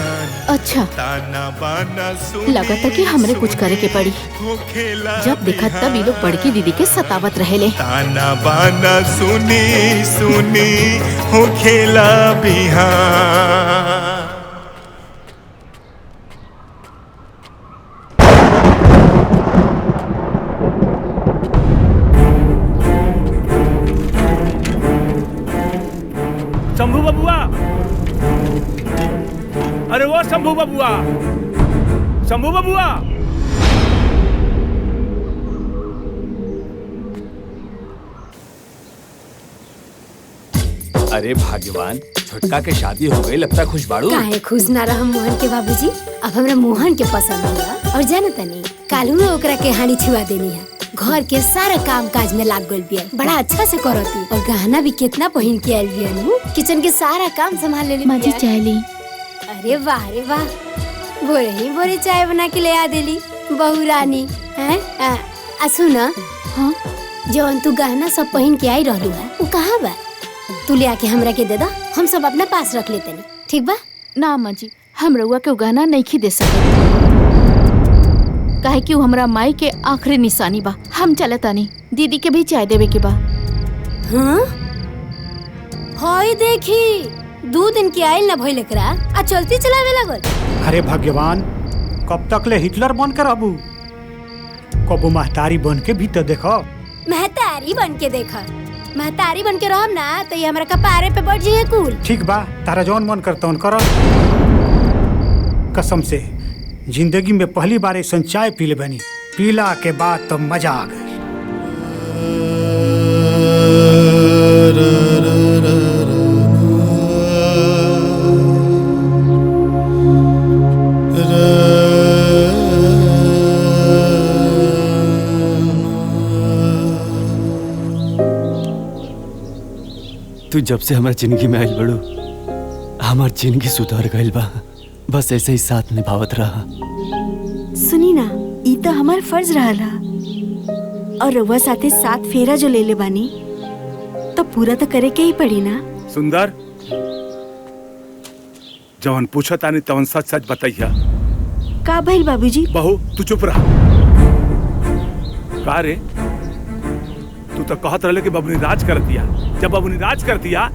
अच्छा, ताना बाना सुनी लगा था कि हमरे कुछ करे के पड़ी। जब देखा तब ये लोग बड़की दीदी के सतावत रहेले। ताना बाना सुनी सुनी हो खेला बिहान। शंभू बबुआ, अरे वो शंभू बबुआ, शंभू बबुआ। अरे भाग्यवान, छोटका के शादी हो गई, लगता खुश बाड़ू। काहे खुश ना रह मोहन के बाबूजी। अब हमरा मोहन के पसंद होला। और जाने तनी कालू में ओकरा के हानि छुआ देनी है। घर के सारा काम काज में लाग गइल बिया। बड़ा अच्छा से करती। और गहना भी कितना पहन के आइल बिया नु। किचन के सारा काम संभाल लेली। माजी चाय ली। अरे वाह रे वाह, भोरे ही भोरे चाय बना के ले आ देली बहू रानी। हैं? सुना, हाँ जौन तू गहना सब पहन के आई रहलू है वो कहाँ बा? तू ले आके हमरा के दे दा, हम सब अपना पास रख लेते नहीं। ठीक बा? ना माजी, हम रउआ के गहना नहीं दे सकते। काहे कि वो हमरा माई के आखिरी निशानी बा। हम चलता नहीं, दीदी के भी चाय देवे के बा। हाँ? हाय देखी, 2 दिन की आइल न भइल एकरा आ चलती चलावे लागल। अरे भगवान, कब तक ले हिटलर बन कर रहबू? कबो महतारी बन के भी तो देखो। महतारी बन के देखा। महतारी बन के रहम ना तो ये हमरा कपारे पे बैठ जाइए कुल। ठीक बा, तारा जौन मन करता उन करो। कसम से जिंदगी में पहली बार ऐसा चाय पी ले बनी। पीला के बाद तो मजा आ गई। तू जब से हमारे जिंदगी में आइल बड़ू, हमार जिंदगी सुधार गइल बा। बस ऐसे ही साथ निभावत रहा। सुनी ना, ई तो हमार फर्ज रहला। और रउआ साथे 7 फेरा जो ले ले बानी तो पूरा तो करे के ही पड़ी ना। सुंदर, जवन पूछा तानी तवन सच सच बताइया। का भइल बाबूजी? बहू तू चुप रहा। का रे, तू तो कहत रहले कि बबुनी राज कर दिया। जब बबुनी राज कर दिया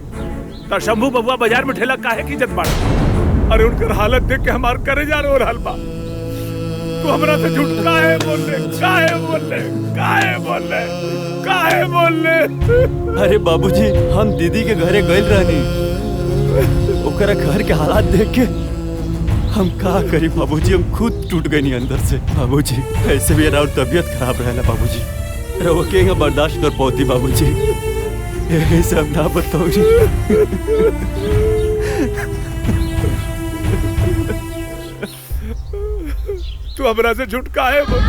तो शंभू बबुआ बाजार में ठेला काहे की इज्जत बाड़ा। अरे उनकर हालत देख के हमार करेजा रो रहल बा। तू हमरा से झूठ काहे बोले? काहे बोले? काहे बोले? काहे बोले? अरे बाबूजी, हम दीदी के घरे गइल रहनी। ओकरा घर के हालात देख के हम का करी बाबूजी, हम खुद टूट गई अंदर से। बाबूजी ऐसे भी और तबीयत खराब रहला बाबूजी। रहो के बर्दाश्त कर पौती बाबूजी। यही सब ना बताओ जी। तू हमरा से झूठ काहे बोल?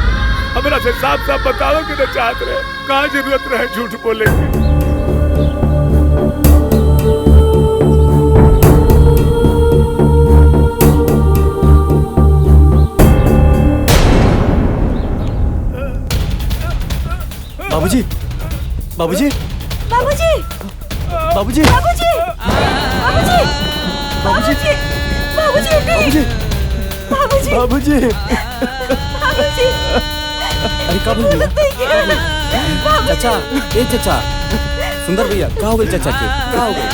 हमरा से साफ साफ बताओ कि न चाहत रहे, कहाँ जरूरत रहे झूठ बोले की। बाबूजी बाबूजी बाबूजी बाबूजी बाबूजी बाबूजी बाबूजी बाबूजी बाबूजी बाबूजी बाबूजी अरे का भइल चाचा ए चाचा सुंदर भैया का हो गइल चाचा के का हो गइल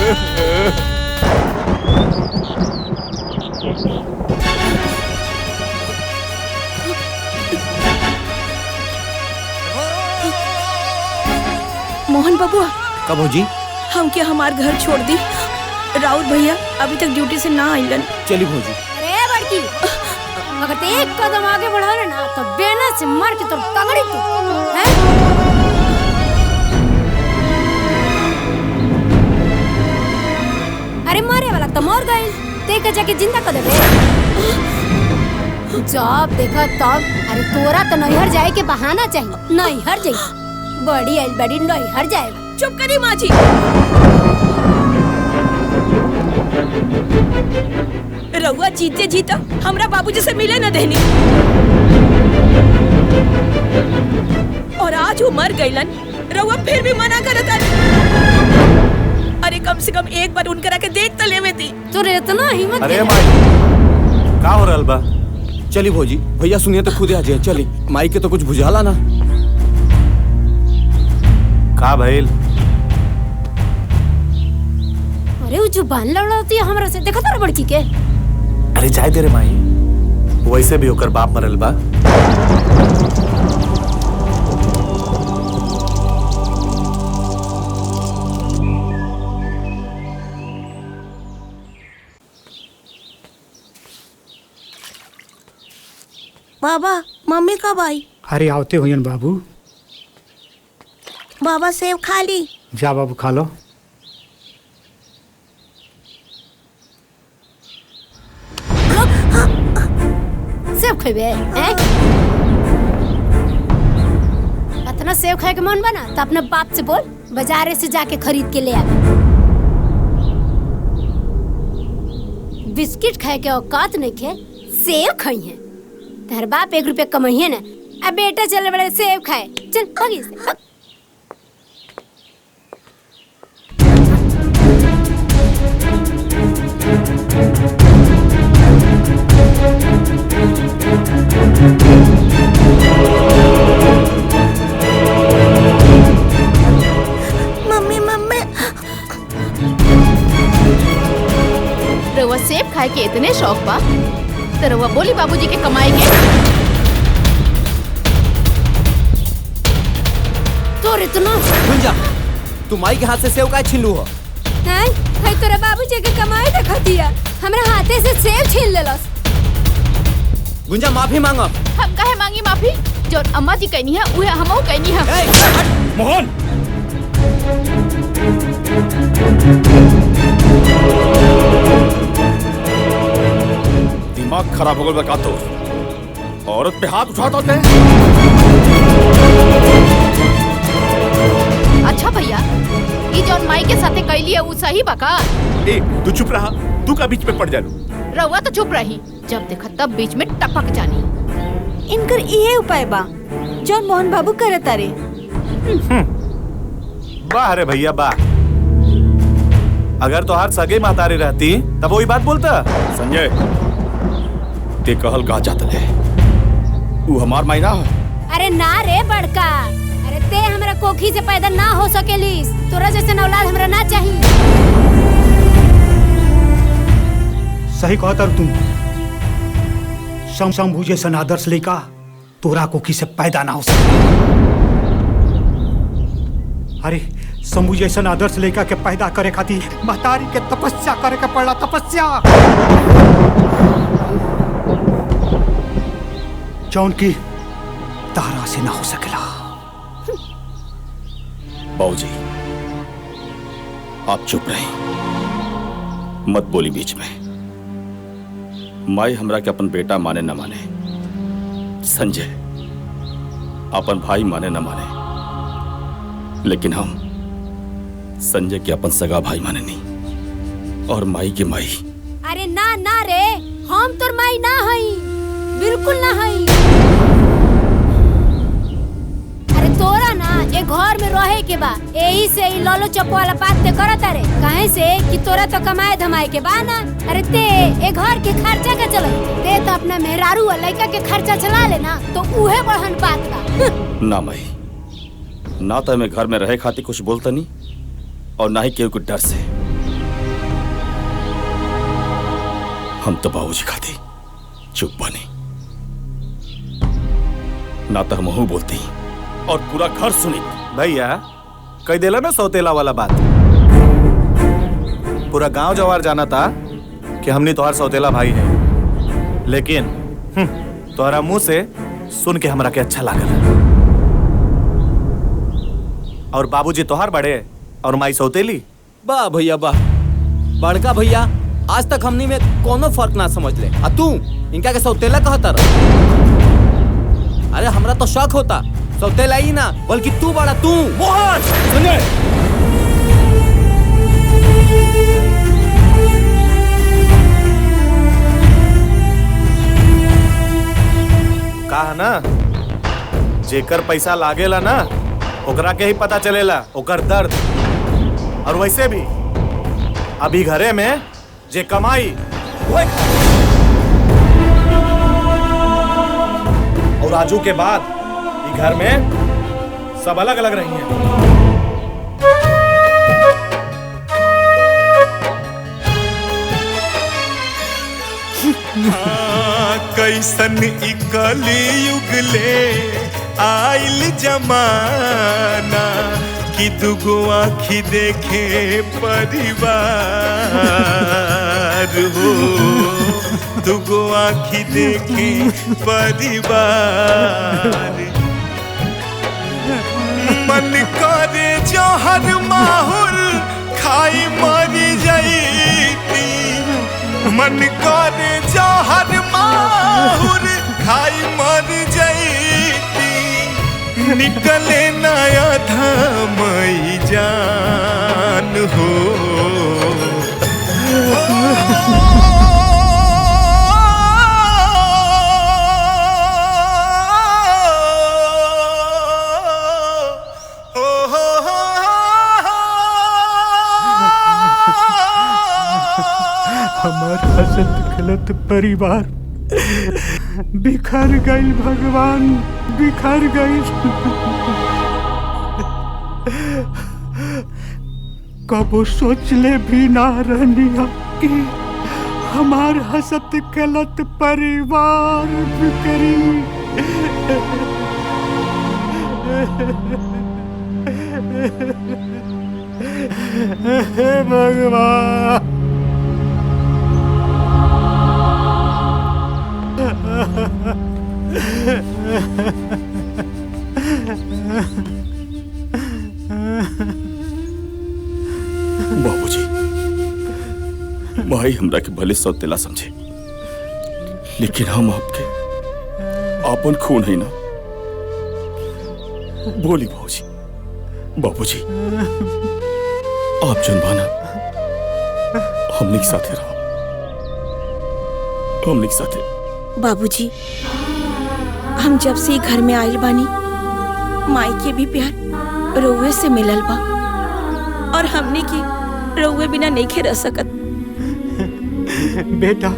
मोहन बबुआ का भौजी हमके हमार घर छोड़ दी। राउत भैया अभी तक ड्यूटी से ना आइलन। चली भौजी। अरे बड़की, अगर ते एक कदम आगे बढ़ा ना तो बेना से मार के तो तगड़ी तू हैं? अरे मारे वाला तो मर गए, ते के जाके जिंदा कर देबे। जब देखा तब अरे तोरा तो नैहर जाए के बहाना चाहिए। नैहर जाई बड़ी आइल बड़ी नैहर जाए। चुप करी माँ जी। रउआ जीते जीता हमरा बाबूजी से मिले न देनी और आज वो मर गईलन, रउआ फिर भी मना करत आनी। अरे कम से कम एक बार उनकरा के देख तो लेवे थी। तोरे इतना हिम्मत अरे माई का हो रहल बा? चली भौजी, भैया सुनिए तो खुद आ जाए। चली माई के तो कुछ बुझाला ना। का भइल? अरे वो जो बान लड़ती है हमरा से, देखा तारा बड़की के? अरे जाए दे रे माई, वैसे भी होकर बाप मरल बा। बाबा मम्मी कब आई? अरे आवते हुयन बाबू। बाबा सेब खा ली। जा बाबू खा लो। सेब खेबे हैं? इतना सेब खाए के मन बना तो अपने बाप से बोल, बाजारे से जाके खरीद के ले आ। बिस्किट खाए के औकात नहीं खे, सेब खाई है। तेरे बाप 1 रुपया कमाइए ना, अब बेटा चल बड़े सेब खाए। चल भागी से भाग। मम्मी मम्मी रउआ सेब खाए के इतने शौक बा तो रउआ बोली बाबूजी के कमाई के। तोर इतना गुंजा, तू माई के हाथ से सेव का छीन लू हो? हैं? भाई तोरा बाबूजी के कमाई देखा दिया, हमरा हाथे से सेब छीन लेलस। गुंजा माफी मांगा। हम काहे मांगी माफी? जो अम्मा जी कहनी है उहे हमहू कहनी है। मोहन दिमाग खराब हो गया का तो? औरत पे हाथ उठाता होते हैं? अच्छा भैया, ये जौन माई के साथे कैली है उ सही बा का? ए तू चुप रहा, तू का बीच में पड़ जालू। रउआ तो चुप रही, जब देखा तब बीच में टपक जानी। इनकर इहे उपाय बा जौन मोहन बाबू करत तारे। वाह रे भैया वाह। अगर तो हर सगे महतारी रहती तब वही बात बोलता। संजय ते कहल कहा जाता है, वो हमार मायना है। अरे ना रे बड़का, अरे ते हमरा कोखी से पैदा ना हो सकेलिस। तोरा जैसे औलाद हमरा ना चाहिए। सही कहता तुम। शंभू जैसन आदर्श लेका तोरा कोखी से पैदा ना हो सके। अरे शंभू जैसन आदर्श लेका के पैदा करे खातिर महतारी के तपस्या करे के पड़ला। तपस्या जौन की तारा से ना हो सकेला। बाबूजी आप चुप रहे, मत बोली बीच में। माई हमरा के अपन बेटा माने न माने, संजय अपन भाई माने न माने, लेकिन हम संजय के अपन सगा भाई माने नहीं, और माई के माई। अरे ना ना रे, हम तोर माई ना हई, बिल्कुल ना हई। अरे तोरा ना ए घर में रहे के बा, यही से ई ललो चप्पो वाला बात ते करत रे। काहे से कि तोरा तो कमाए धमाए के बा ना। अरे ते ए घर के खर्चा के चले, ते तो अपना मेहरारू और लड़का के खर्चा चला लेना, तो उहे बढ़न बात का। ना माई, ना तो मैं घर में रहे खाती कुछ बोलता नहीं, और ना ही केहू के डर से। हम तो बाबूजी खाती चुप बने, ना तो हम बोलती और पूरा घर सुनी। भैया कह देला ना सौतेला वाला बात। पूरा गांव जवार जाना था कि हमने तोहार सौतेला भाई है, लेकिन तोहरा मुंह से सुन के हमरा के अच्छा लागल। और बाबूजी तोहार बड़े और माई सौतेली। वाह भैया वाह, बड़का भैया आज तक हमनी में कोनो फर्क ना समझ ले, आ तू इनका के सौतेला कहता रह। अरे हमरा तो शक होता, सौतेला ही ना बल्कि तू बड़ा तू। मोहन संजय, कहा ना जेकर पैसा लागेला ना ओकरा के ही पता चलेला ओकर दर्द। और वैसे भी अभी घरे में जे कमाई वो और राजू के बाद घर में सब अलग अलग रही हैं। कैसन इकली युगले आइल जमाना कि दुगो आँखी देखे परिवार हो, दुगो आँखी देखे परिवार। मन करे जहर माहुर खाई मरी जाईती, मन करे जहर माहुर खाई मर जाईती, निकले नया धामई जान हो। हमार हसत खलत परिवार बिखर गई, भगवान बिखर गई। कबो सोचले भी ना रहनिया कि हमार हसत खलत परिवार बिखरी। हे भगवान, बाबूजी, माई हमरा के भले सौतेला समझे, लेकिन हम आपके आपन खून है ना। बोली बाबूजी, बाबूजी आप जन बाना हमने के साथे रहो, हमने के साथे। बाबूजी, हम जब से घर में आइल बानी, माई के भी प्यार रउए से मिलल बा, और हमने की रउए बिना नहीं खे रह सकत। बेटा,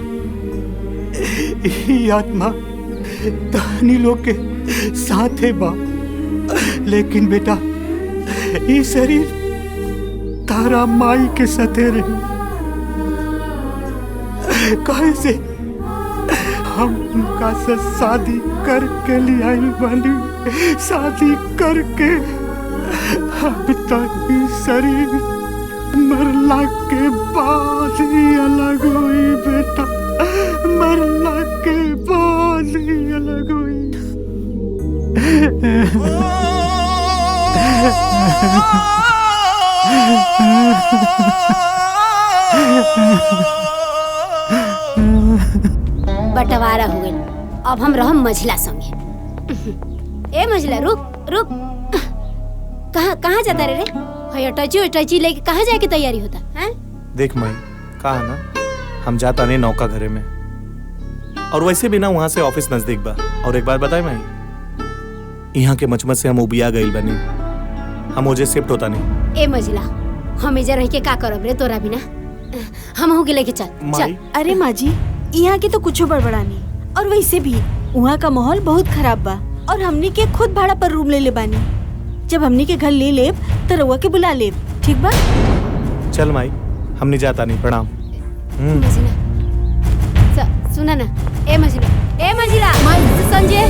ये आत्मा तहनी लोग के साथे बा, लेकिन बेटा ये शरीर तारा माई के साथे रही। कहे से हम उनका से शादी करके ले आइल बानी, शादी करके अब तक ही शरीर मरला के बाद ही अलग हुई। बेटा, मरला के बाद ही अलग हुई। बंटवारा हो गइल, अब हम रहम मझिला संगे। ए मझिला रुक रुक। कहाँ कहाँ जाता रे? हई अटैची लेके कहाँ जाए की तैयारी होता है? देख माई, कहा ना हम जाता नहीं नौका घरे में, और वैसे भी ना वहाँ से ऑफिस नजदीक बा। और एक बात बताए माई, यहाँ के मचमच से हम उबिया गइल बनी, हम ओजे शिफ्ट होता नहीं। ए मझिला हम एजा रह के का करब रे तोरा बिना? हम हो के लेके चल चल। अरे माँ जी, यहाँ के तो कुछ बड़बड़ा नहीं, और वैसे भी वहाँ का माहौल बहुत खराब बा, और हमनी के खुद भाड़ा पर रूम ले ले बानी। जब हमनी के घर ले लेब तो रउआ के बुला लेब, ठीक बा? चल माई, हम नहीं जाता नहीं। प्रणाम। सुना ना ए मझिला संजय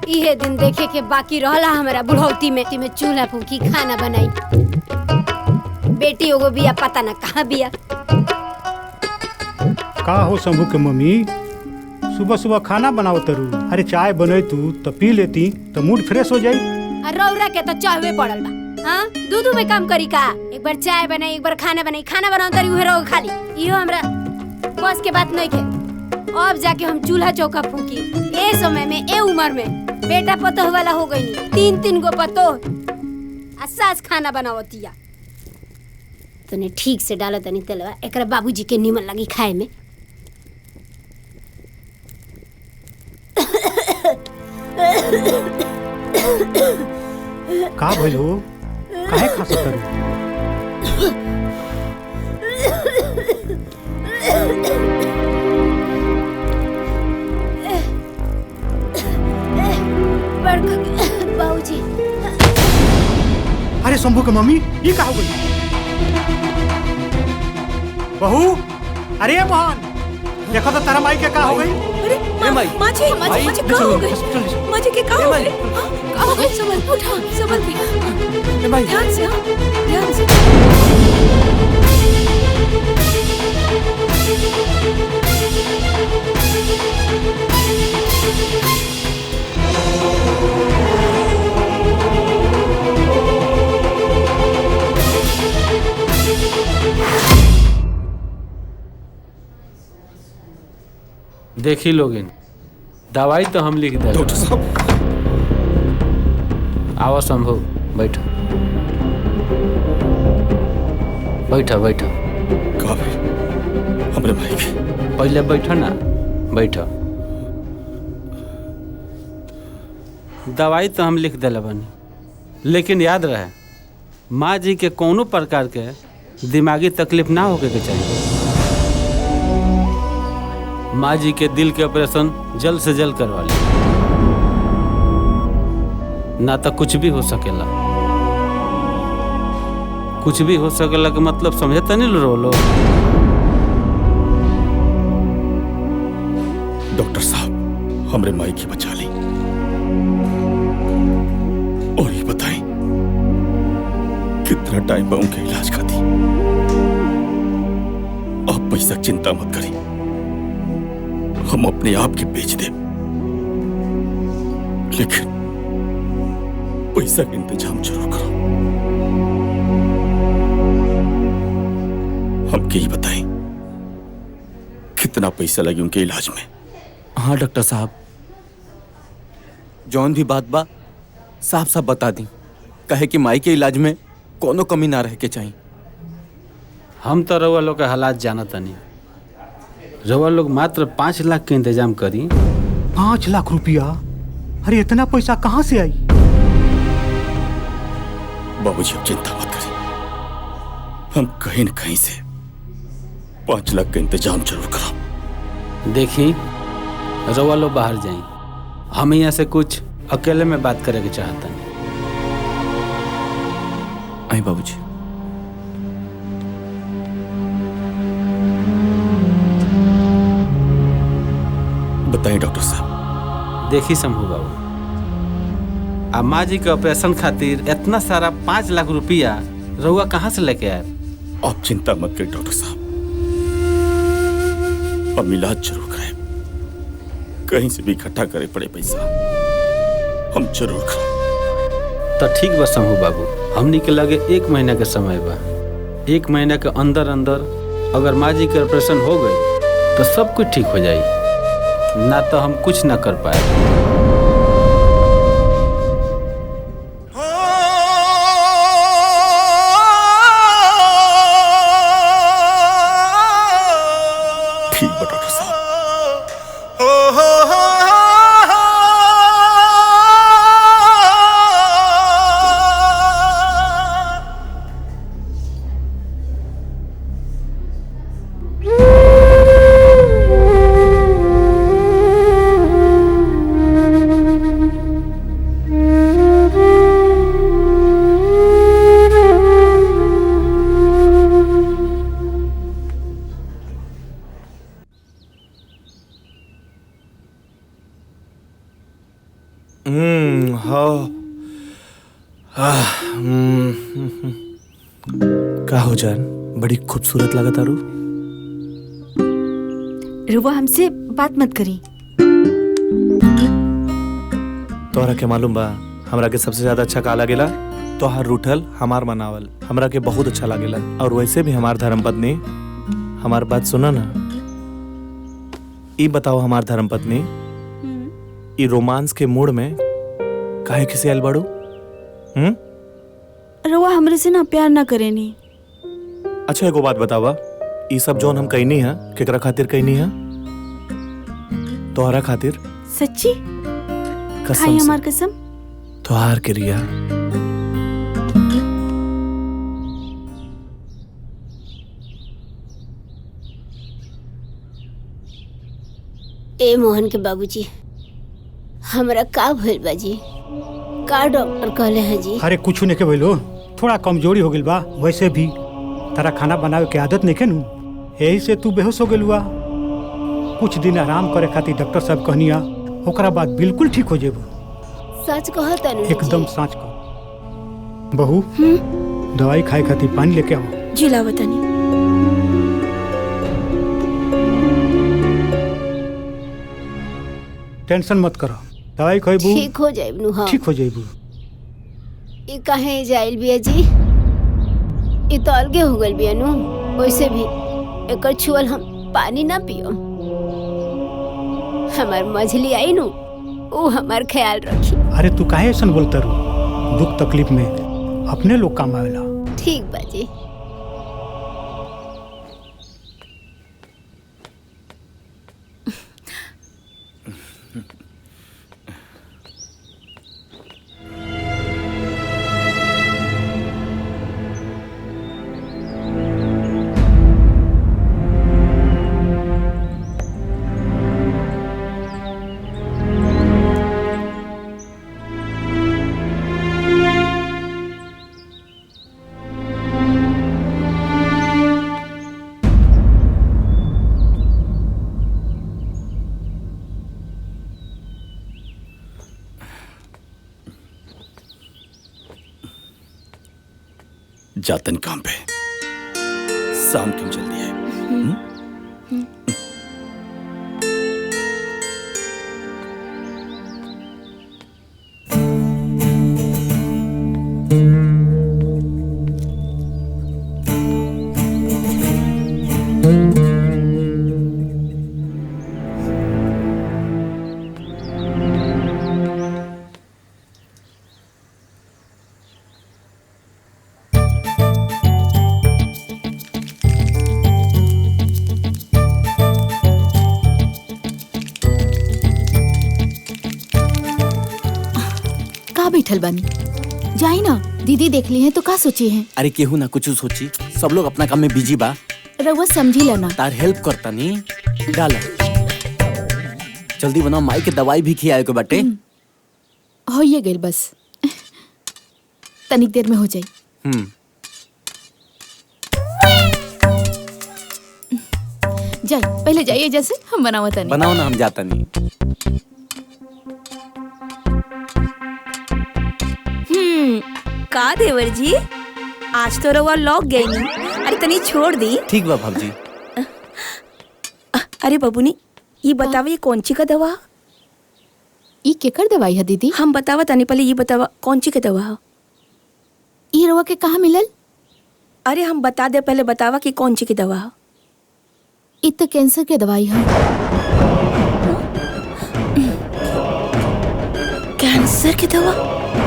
इहे दिन देखे के बाकी रहला हमारा बुढ़ौती में चूल्हा फूकी खाना बनाई। बेटी एगो बिया पता ना कहाँ बिया। का हो शंभू के मम्मी, सुबह सुबह खाना बनाओ तरू? अरे चाय बने तू तो पी लेती तो मूड फ्रेश हो जाई। रौरा के तो चाहवे पड़ल बा। हाँ दूध में काम करी का? एक बार चाय बनाई, एक बार खाना बनाई, खाना बनाओ तरी उहे रहो खाली। इहो हमरा बस के बात नहीं के। अब जाके हम चूल्हा चौका फूकी। ए समय में ए उम्र में बेटा पतोह वाला हो गई, 3 गो पतोह आ सास खाना बनावतिया। तने ठीक से डालो तनी तेलवा, एकरा बाबूजी के निमन लगी खाए में। का भइल हो? काहे खासो तरू? बाबूजी। अरे शंभू के मम्मी, ये का हो गई? बहू, अरे मोहन, देखो तो तारा माई के का हो गई? अरे माँ जी का हो गई? माँ जी के का हो गई? का हो गई? संभल के। ध्यान से, ध्यान से। देखी लोगिन, दवाई तो हम लिख दे। डॉक्टर साहब, आओ शंभू, बैठो बैठो बैठो। का भाई हमरे भाई के? पहले बैठो ना, बैठो। दवाई तो हम लिख दिले बनी, लेकिन याद रहे माँ जी के कोनो प्रकार के दिमागी तकलीफ ना होके के चाहिए। माँ जी के दिल के ऑपरेशन जल्द से जल्द करवा ली, ना तो कुछ भी हो सकेला। कुछ भी हो सकेला के मतलब समझे तो नहीं रो लो। डॉक्टर साहब, हमरे माई की बचा ली। और ये बताएं कितना टाइम बा उनके इलाज का थी? आप पैसा चिंता मत करें, हम अपने आप के बेच दे, लेकिन पैसा का इंतजाम जरूर करो। हमके ही बताएं कितना पैसा लगे उनके इलाज में? हाँ डॉक्टर साहब, जौन भी बात बा साफ साफ बता दी, कहे कि माई के इलाज में कोनो कमी ना रह के चाहिए। हम तो रउआ लोग के हालात जानता नहीं। रउआ लोग मात्र 5 लाख के इंतजाम करी। 5 लाख रुपया? अरे इतना पैसा कहाँ से आई? बाबूजी अब चिंता मत करें, हम कहीं न कहीं से 5 लाख का इंतजाम जरूर करो। देखी रउआ लोग बाहर जाई, हम यहाँ से कुछ अकेले में बात करे के चाहता नहीं। आई बाबूजी। बताएं डॉक्टर साहब। देखी शंभू बाबू, अब माँ जी के ऑपरेशन खातिर इतना सारा 5 लाख रुपया रउआ कहाँ से लेके आए? आप चिंता मत करें डॉक्टर साहब, हम इलाज जरूर कराए। कहीं से भी इकट्ठा करे पड़े पैसा हम जरूर कराए। तो ठीक बा शंभू बाबू, हमनी के लगे 1 महीना के समय बा। 1 महीना के अंदर अंदर अगर माँ जी के ऑपरेशन हो गई तो सब कुछ ठीक हो जाई, ना तो हम कुछ ना कर पाए। ठीक बा डॉक्टर साहब। का हो जान, बड़ी खूबसूरत लगा तारू। रुआ हमसे बात मत करी। तोहरा के मालूम बा हमरा के सबसे ज्यादा अच्छा का लागेला? तोहार रूठल हमार मनावल हमरा के बहुत अच्छा लागेला। और वैसे भी हमार धर्मपत्नी, हमार बात सुना ना। ई बताओ हमार धर्मपत्नी, ई रोमांस के मूड में काहे किसी आइल बाड़ू? रुआ हमरे से ना प्यार ना करेनी। अच्छा एगो बात बतावा, ई सब जोन हम कहनी है केकरा खातिर कहनी है? तोहरा खातिर। सच्ची? कसम खाई से। हमार कसम। तोहार के रिया। ए मोहन के बाबूजी, हमरा का भइल बाजी? का डॉक्टर कहले हैं जी? अरे कुछ नहीं के बोलो, थोड़ा कमजोरी हो गई बा। वैसे भी तारा खाना बनावे के आदत नहीं के नु, यही से तू बेहोश हो गेलुआ। कुछ दिन आराम करे खातिर डॉक्टर साहब कहनिया, ओकरा बाद बिल्कुल ठीक हो जेबो। सच कहता नु? एकदम सच कह। बहू, दवाई खाए खातिर पानी लेके आओ। जी लाओ बतानी। टेंशन मत करो, दवाई खइबू ठीक हो जाइब नु। हाँ ठीक हो जाइबू। ई काहे जाइल बिया जी? ई तो अलगे हो गइल बिया नु। वैसे भी एकर छुअल हम पानी ना पियो। हमार मझली आई नु, वो हमार ख्याल रखी। अरे तू काहे ऐसा बोलता रू? दुख तकलीफ में अपने लोग काम आवेला। ठीक बाजी। जातन काम पे, शाम क्यों जल्दी है? बैठल बानी, जाई ना। दीदी देख ली है तो का सोची है? अरे केहू ना कुछ सोची, सब लोग अपना काम में बिजी बा। रउआ समझी लेना। तार हेल्प करता नी। डाला जल्दी बनाओ, माई के दवाई भी खियाए के बाटे। हो ये गेल बस, तनिक देर में हो जाई। जाई, पहले जाइए जैसे हम बनावत नहीं। बनाओ ना, हम जाता नहीं। का देवर जी, आज तो रउआ लौक गई नहीं। अरे तनी छोड़ दी। ठीक बा भाभी। अरे बबुनी, ये बतावे ये कौन ची का दवा? ई केकर दवाई है दीदी? हम बतावा तनी, पहले ये बतावा कौन ची के दवा है? ई रवा के कहाँ मिलल? अरे हम बता दे, पहले बतावा कि कौन ची की दवा है। ई तो कैंसर के दवाई है। कैंसर की दवा?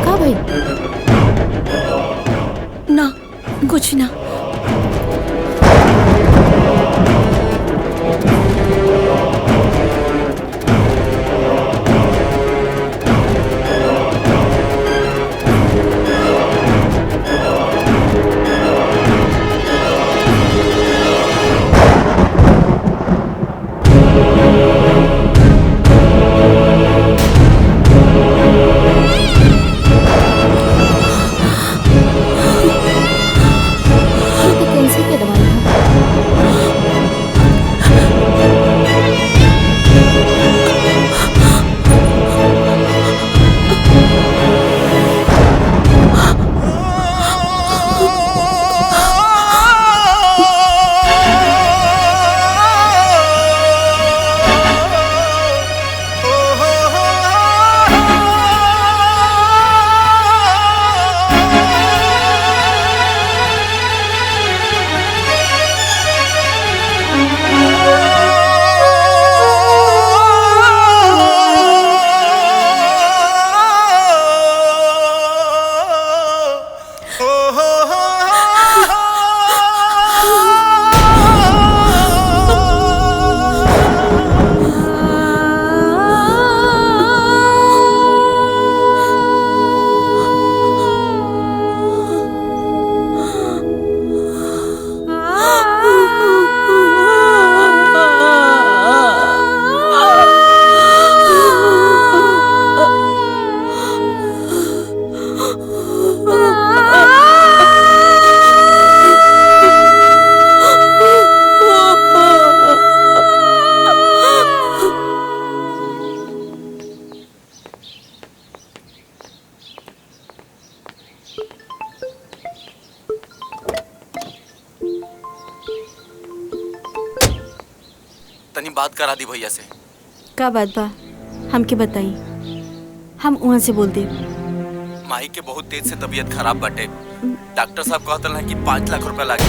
का भाई? ना कुछ ना। तनी बात करा दी भैया से। का बात बा? हमके बताई, हम वहाँ से बोल दे। माही के बहुत तेज से तबीयत खराब बाटे। डॉक्टर साहब कहते हैं कि 5 लाख रुपया लागे।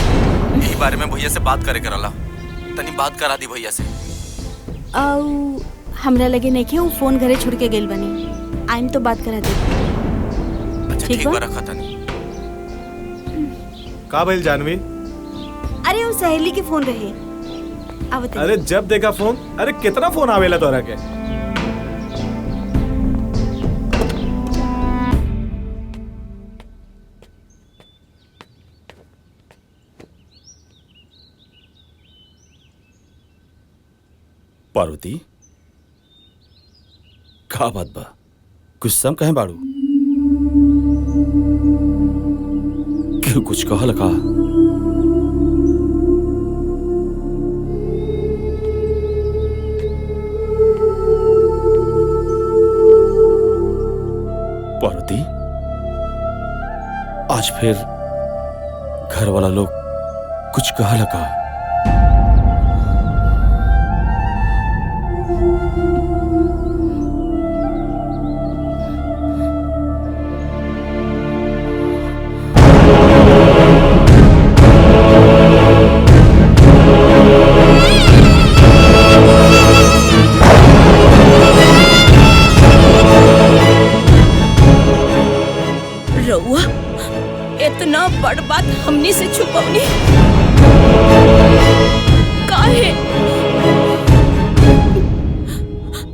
यही बारे में भैया से बात करे करला। तनी बात करा दी भैया से। आउ हमरा लगे नहीं कि वो फोन घरे छोड़ के गेल बनी। आइम तो बात करा दे। अच्छा ठीक बा, रखा तनी। का भइल जानवी? अरे वो सहेली के फोन रहे। अरे जब देखा फोन, अरे कितना फोन आवेला तोरा के? पार्वती का बात बा? गुस्सा में कहे बाड़ू? क्यों कुछ कहल का? पार्वती आज फिर घर वाला लोग कुछ कहल का? रउआ इतना बड़ बात हमनी से छुपौनी काहे?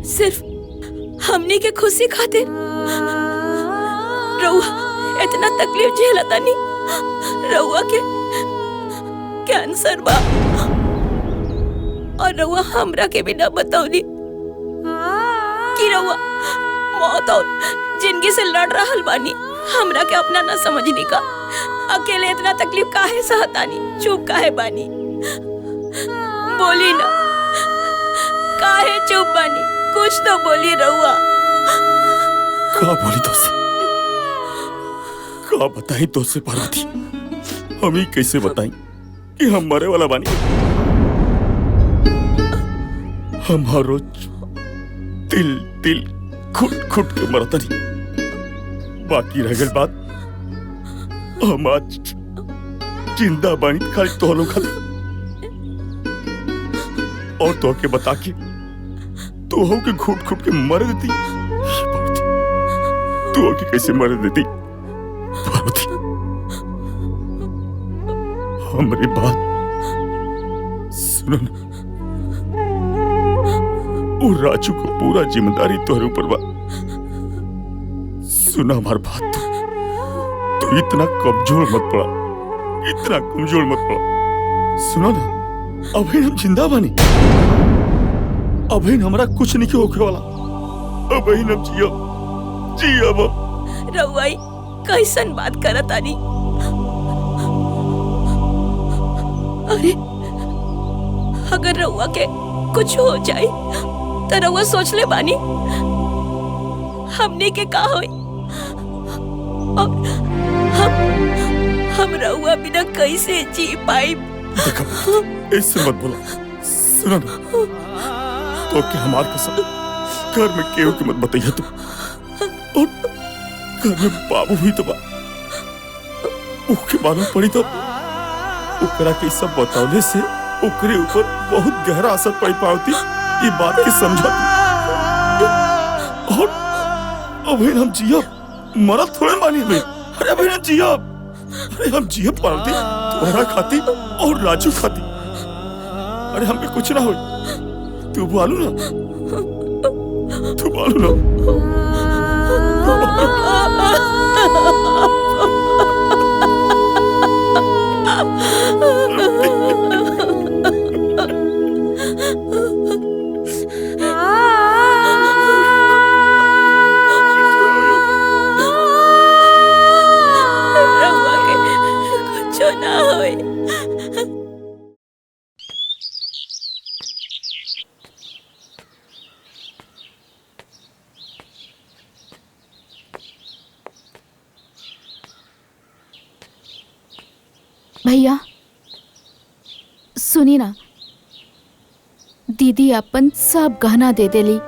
सिर्फ हमनी के खुशी खातिर रउआ इतना तकलीफ झेलतानी। रउआ के कैंसर बा और रउआ हमरा के बिना बतौनी कि रउआ मौत और जिंदगी से लड़ रहल बानी। हमरा के अपना ना समझनी का। अकेले इतना तकलीफ काहे सहतानी? चुप काहे बानी? बोली ना, काहे चुप बानी? कुछ तो बोली रउआ। का बोली तो से? का बताई तो से पार्वती? हम ही कैसे बताई कि हम मरे वाला बानी? हम हर रोज तिल तिल खुट खुट के मरतनी। बाकी रह गई बात, हम आज जिंदा बानी खाली तोहलों खातिर। और तो के बता के तो हो के घुट घुट के मर देती। तू हो के कैसे मर देती पार्वती? हमारी बात सुनो ना। वो राजू को पूरा जिम्मेदारी तोहरे ऊपर बा। सुना हमारी बात, तो इतना कमजोर मत पड़ा, इतना कमजोर मत पड़ा। सुनो ना, अभी हम जिंदा बानी, अभी हमरा कुछ नहीं होके वाला। अभी हम जियो अब। रउआई कैसन बात करत आनी? अरे अगर रउआ के कुछ हो जाए तो रउआ सोच ले बानी हमने के का होई? और हम रउआ बिना कैसे जी पाई? ऐसे मत बोला। सुनो ना, तो कि हमार कसम घर में केहू की मत बताइए तुम। और घर में बाबू भी तो ओके मालूम पड़ी तो ओकरा के सब बतावले से ओकरे ऊपर बहुत गहरा असर पड़ी पावती। ये बात की समझा तू। और अभी हम जिया मरा थोड़े मानी भाई। अरे अभी हम जिया, अरे हम जिया पावती तुम्हारा खाती और राजू खाती। अरे हम भी कुछ ना हो, तू बोलू ना, तू बोलू ना। कुछ ना होए। भैया सुनी ना, दीदी अपन सब गहना दे देली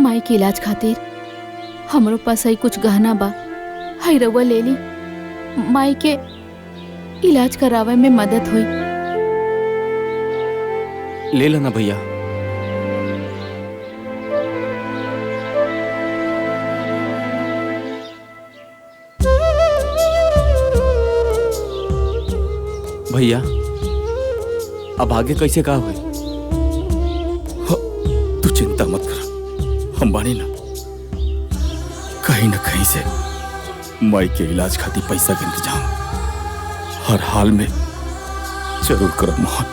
माई के इलाज खातिर। हमरो पास है कुछ गहना बा, है रउआ ले ली, माई के इलाज करावे में मदद हुई। ले लेना भैया। भैया अब आगे कैसे का हुए? तू चिंता मत कर, हम बानी ना। कहीं ना कहीं से माई के इलाज खातिर पैसा का इंतजाम हर हाल में जरूर करब मोहन।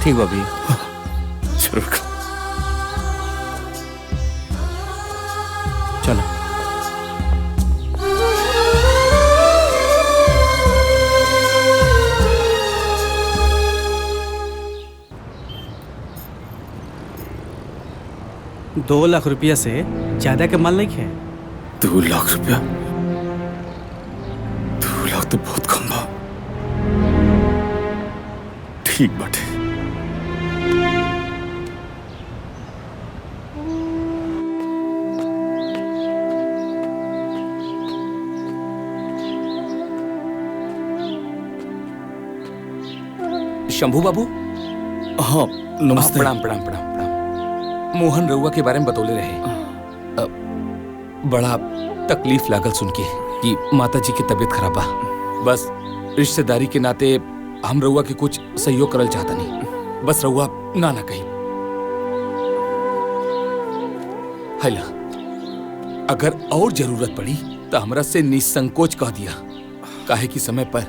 ठीक बा भैया, जरूर कर। चलो। ₹2,00,000 से ज्यादा के माल नहीं है। 2 लाख रुपया? 2 लाख तो बहुत कम बा। ठीक बाटे। शंभू बाबू। हाँ नमस्ते। प्रणाम प्रणाम प्रणाम प्रणाम। मोहन रउआ के बारे में बतौले रहे। बड़ा तकलीफ लागल सुन के कि माताजी की तबीयत खराब बा। बस रिश्तेदारी के नाते हम रउआ के कुछ सहयोग करल चाहता नहीं। बस रउआ ना कही। हैला, अगर और जरूरत पड़ी तो हमरा से निसंकोच कह दिया। काहे की समय पर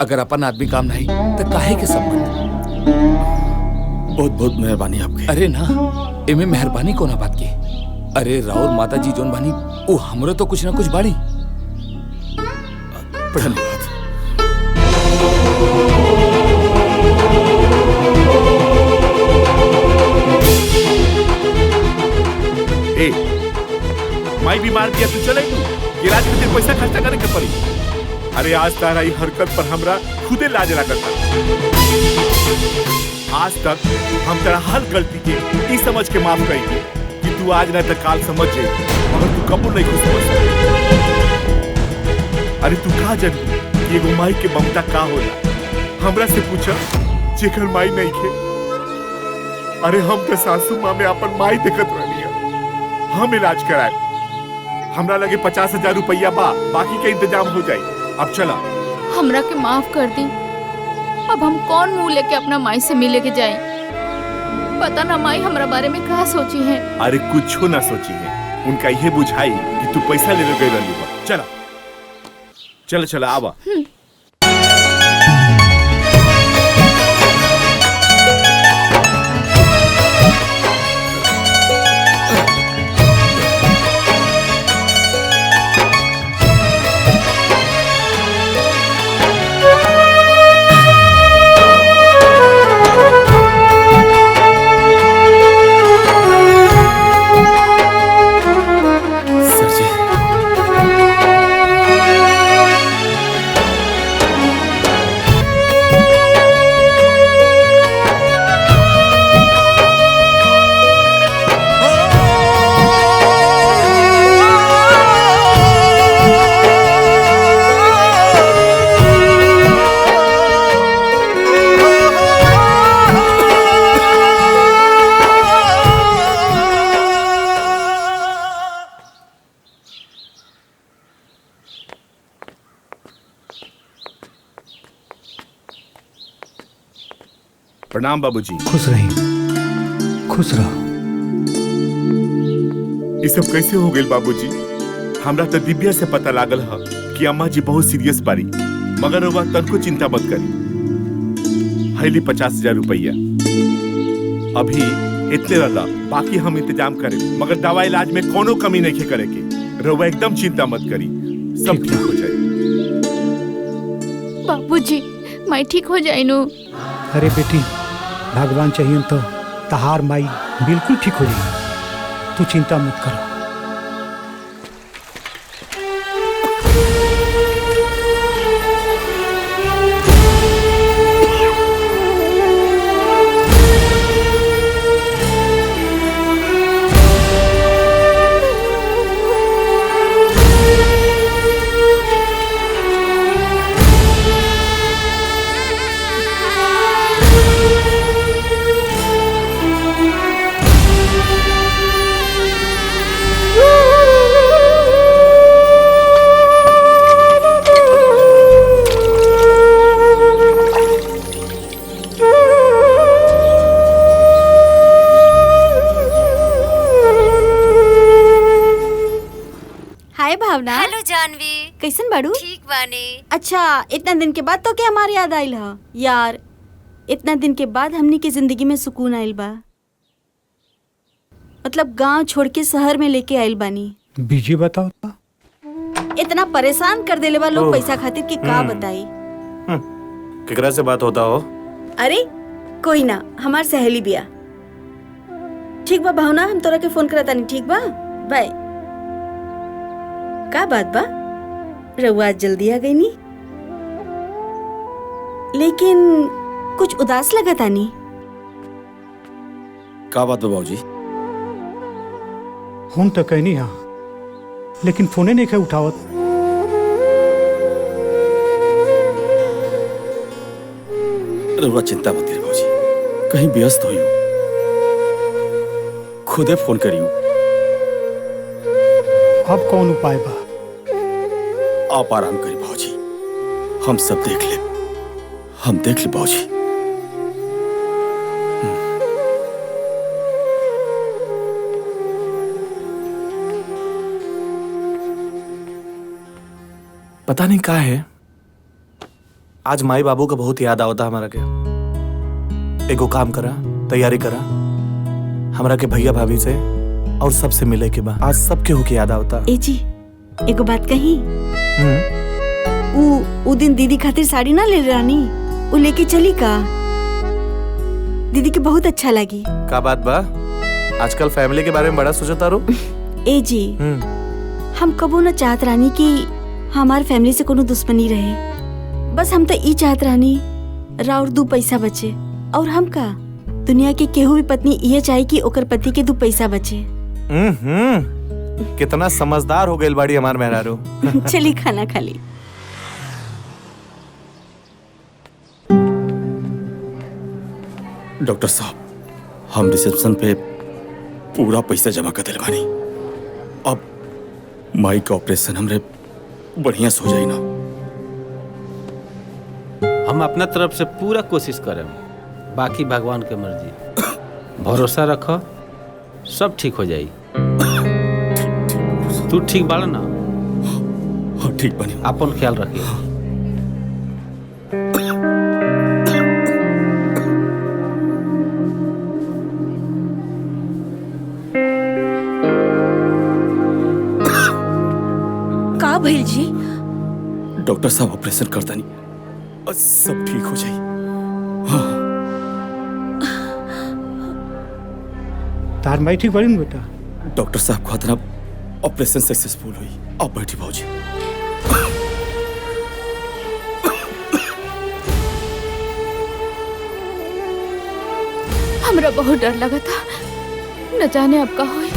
अगर अपन आदमी काम नहीं तो काहे के संबंध। बहुत बहुत मेहरबानी आपकी। अरे ना, एमे मेहरबानी कोना बात की। अरे राउर माता जी जोन बानी वो हमरो तो कुछ ना कुछ बाड़ी। धन्यवाद। ए, माई बीमार दिया तू चले तू इलाज के लिए पैसा खर्चा करे के पड़ी। अरे आज तारा ई हरकत पर हमरा खुदे लाज लागत। आज तक हम तेरा हर गलती के ई समझ के माफ करी कि तू आज ना तक काल समझ जाए, मगर तू कबूल नहीं खुश समझ सकती। अरे तू कहा जन कि एगो माई के ममता का होला? हमरा से पूछा जेकर माई नहीं खे। अरे हम तो सासू माँ में अपन माई देखत रहनी है। हम इलाज कराए, हमरा लगे 50,000 रुपया बा, बाकी का इंतजाम हो जाए। अब चला। हमरा के माफ कर दी। अब हम कौन मुंह लेके अपना माई से मिले के जाए? पता ना माई हमरा बारे में क्या सोची है। अरे कुछ ना सोची है, उनका ये बुझाई कि तू पैसा ले गई रही बा। चला चला चला आवा। प्रणाम बाबूजी। खुश रही, खुश रहो। ये सब कैसे हो गए बाबूजी? हमरा तो दिव्या से पता लागल है कि अम्मा जी बहुत सीरियस बारी, मगर वह तनको चिंता मत करी। हाईली 50,000 रुपया अभी इतने रहा, बाकी हम इंतजाम करें, मगर दवा इलाज में कोनो कमी नहीं करे के। रहुआ एकदम चिंता मत करी, सब ठीक हो जाए। बाबूजी मैं ठीक हो जाए नु। अरे बेटी, भगवान चाहिए तो तहार माई बिल्कुल ठीक हो जाएगी, तू चिंता मत करो। हेलो जानवी, कैसन बाड़ू? ठीक बानी। अच्छा, इतना दिन के बाद तो क्या हमारी याद आइल है? यार इतना दिन के बाद हमनी के जिंदगी में सुकून आइल बा। मतलब गांव छोड़ के शहर में लेके आइल बानी। बीजी बताओ तो। इतना परेशान कर देले बा लोग पैसा खातिर कि का बताई। केकरा से बात होता हो? अरे कोई ना, हमार सहेली बिया। ठीक बा भावना, हम तोरा के फोन करता नहीं। ठीक बा, बाय। का बात बा? रउआ आज जल्दी आ गई नी, लेकिन कुछ उदास लगा तानी। का बात बा बाबूजी? हम तो कहनी हाँ, लेकिन फोने नहीं खे उठावत। रउआ चिंता मत करिए बाबूजी, कहीं व्यस्त होइयो, खुदे फोन करियो। अब कौन उपाय बा? आप आराम करिए बाबूजी, हम सब देख ले, हम देख ले बाबूजी। पता नहीं क्या है, आज माई बाबू का बहुत याद आवता हमारा के। एगो काम करा, तैयारी करा, हमरा के भैया भाभी से और सबसे मिले के बाद आज सबके होके याद आवता। ए जी, एगो बात कही। उ दिन दीदी खातिर साड़ी ना ले रानी, उ लेके चली का? दीदी के बहुत अच्छा लगी। का बात बा? आजकल फैमिली के बारे में बड़ा सोचता रो। ए जी, हम कबो न चाहत रानी कि हमार फैमिली से कोनो दुश्मनी रहे। बस हम तो ई चाहत रानी राउर 2 पैसा बचे, और हम का दुनिया के केहू भी पत्नी ये चाहे कि ओकर पति के 2 पैसा बचे। कितना समझदार हो गई बाड़ी हमार मेहरारू। चली खाना खा ली। डॉक्टर साहब, हम रिसेप्शन पे पूरा पैसा जमा कर दिल बानी। अब माई का ऑपरेशन हमरे बढ़िया से हो जाई ना। हम अपना तरफ से पूरा कोशिश करें, बाकी भगवान के मर्जी। भरोसा रखो, सब ठीक हो जाई। तू ठीक बाड़ा ना? हाँ ठीक बनी। अपन ख्याल रखिए। का भइल जी? डॉक्टर साहब ऑपरेशन करता नहीं, सब ठीक हो जाई। तार माई ठीक बड़ी ना बेटा? डॉक्टर साहब को इतना ऑपरेशन सक्सेसफुल हुई। आप बैठी भाजी। हमरा बहुत डर लगा था, न जाने अब का होई।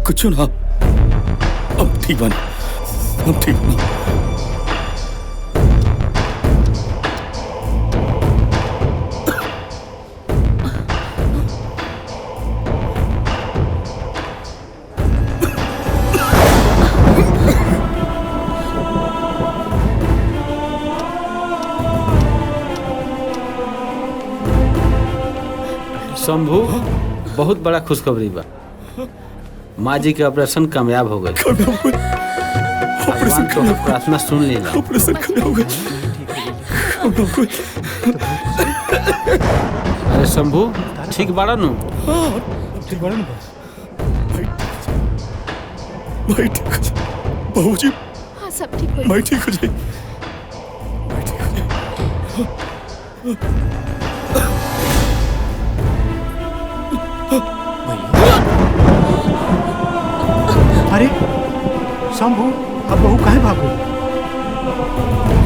कुछ ना, अब ठीक बनी, अब ठीक बनी। शंभू, बहुत बड़ा खुशखबरी बा। माँ जी के ऑपरेशन कामयाब हो गए। भगवान तो प्रार्थना सुन लेना। ऑपरेशन कामयाब हो गए। अरे शंभू, ठीक बाड़ा नु? ठीक बड़ा ना? भाई ठीक हो जाए। बहू जी, हाँ सब ठीक हो भाई ठीक हो जाए। अरे शंभू, अब बहू काहे भागो?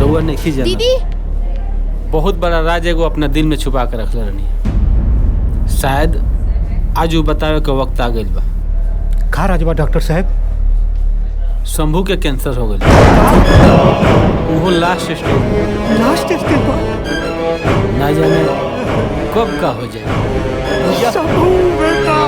रउआ नहीं जाना। दीदी, बहुत बड़ा राज एगो अपना दिल में छुपा के रखले रहनी। शायद आज वो बतावे के वक्त आ गइल बा। का राजबा डॉक्टर साहब? शंभू के कैंसर हो गइल। वो लास्ट स्टेज। लास्ट स्टेज पर? ना जाने कब का हो जाए। शंभू बेटा।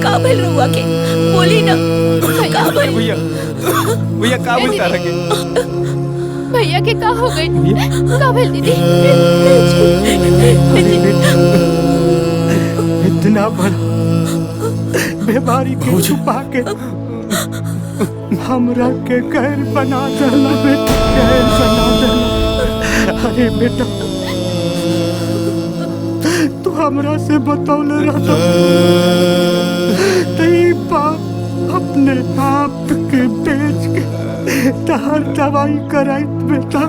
का भइल रहुआ के? बोली ना, का भइल? भैया, भैया का बोलता रखे? भैया के का हो गई? का भइल दीदी? इतना बड़ा बीमारी के छुपा के हमरा के गैर बना देला बेटा, गैर बना देला। अरे बेटा तू हमरा से बतौले रहता तई बाप अपने आप के बेच के तहर दवाई कराई बेटा,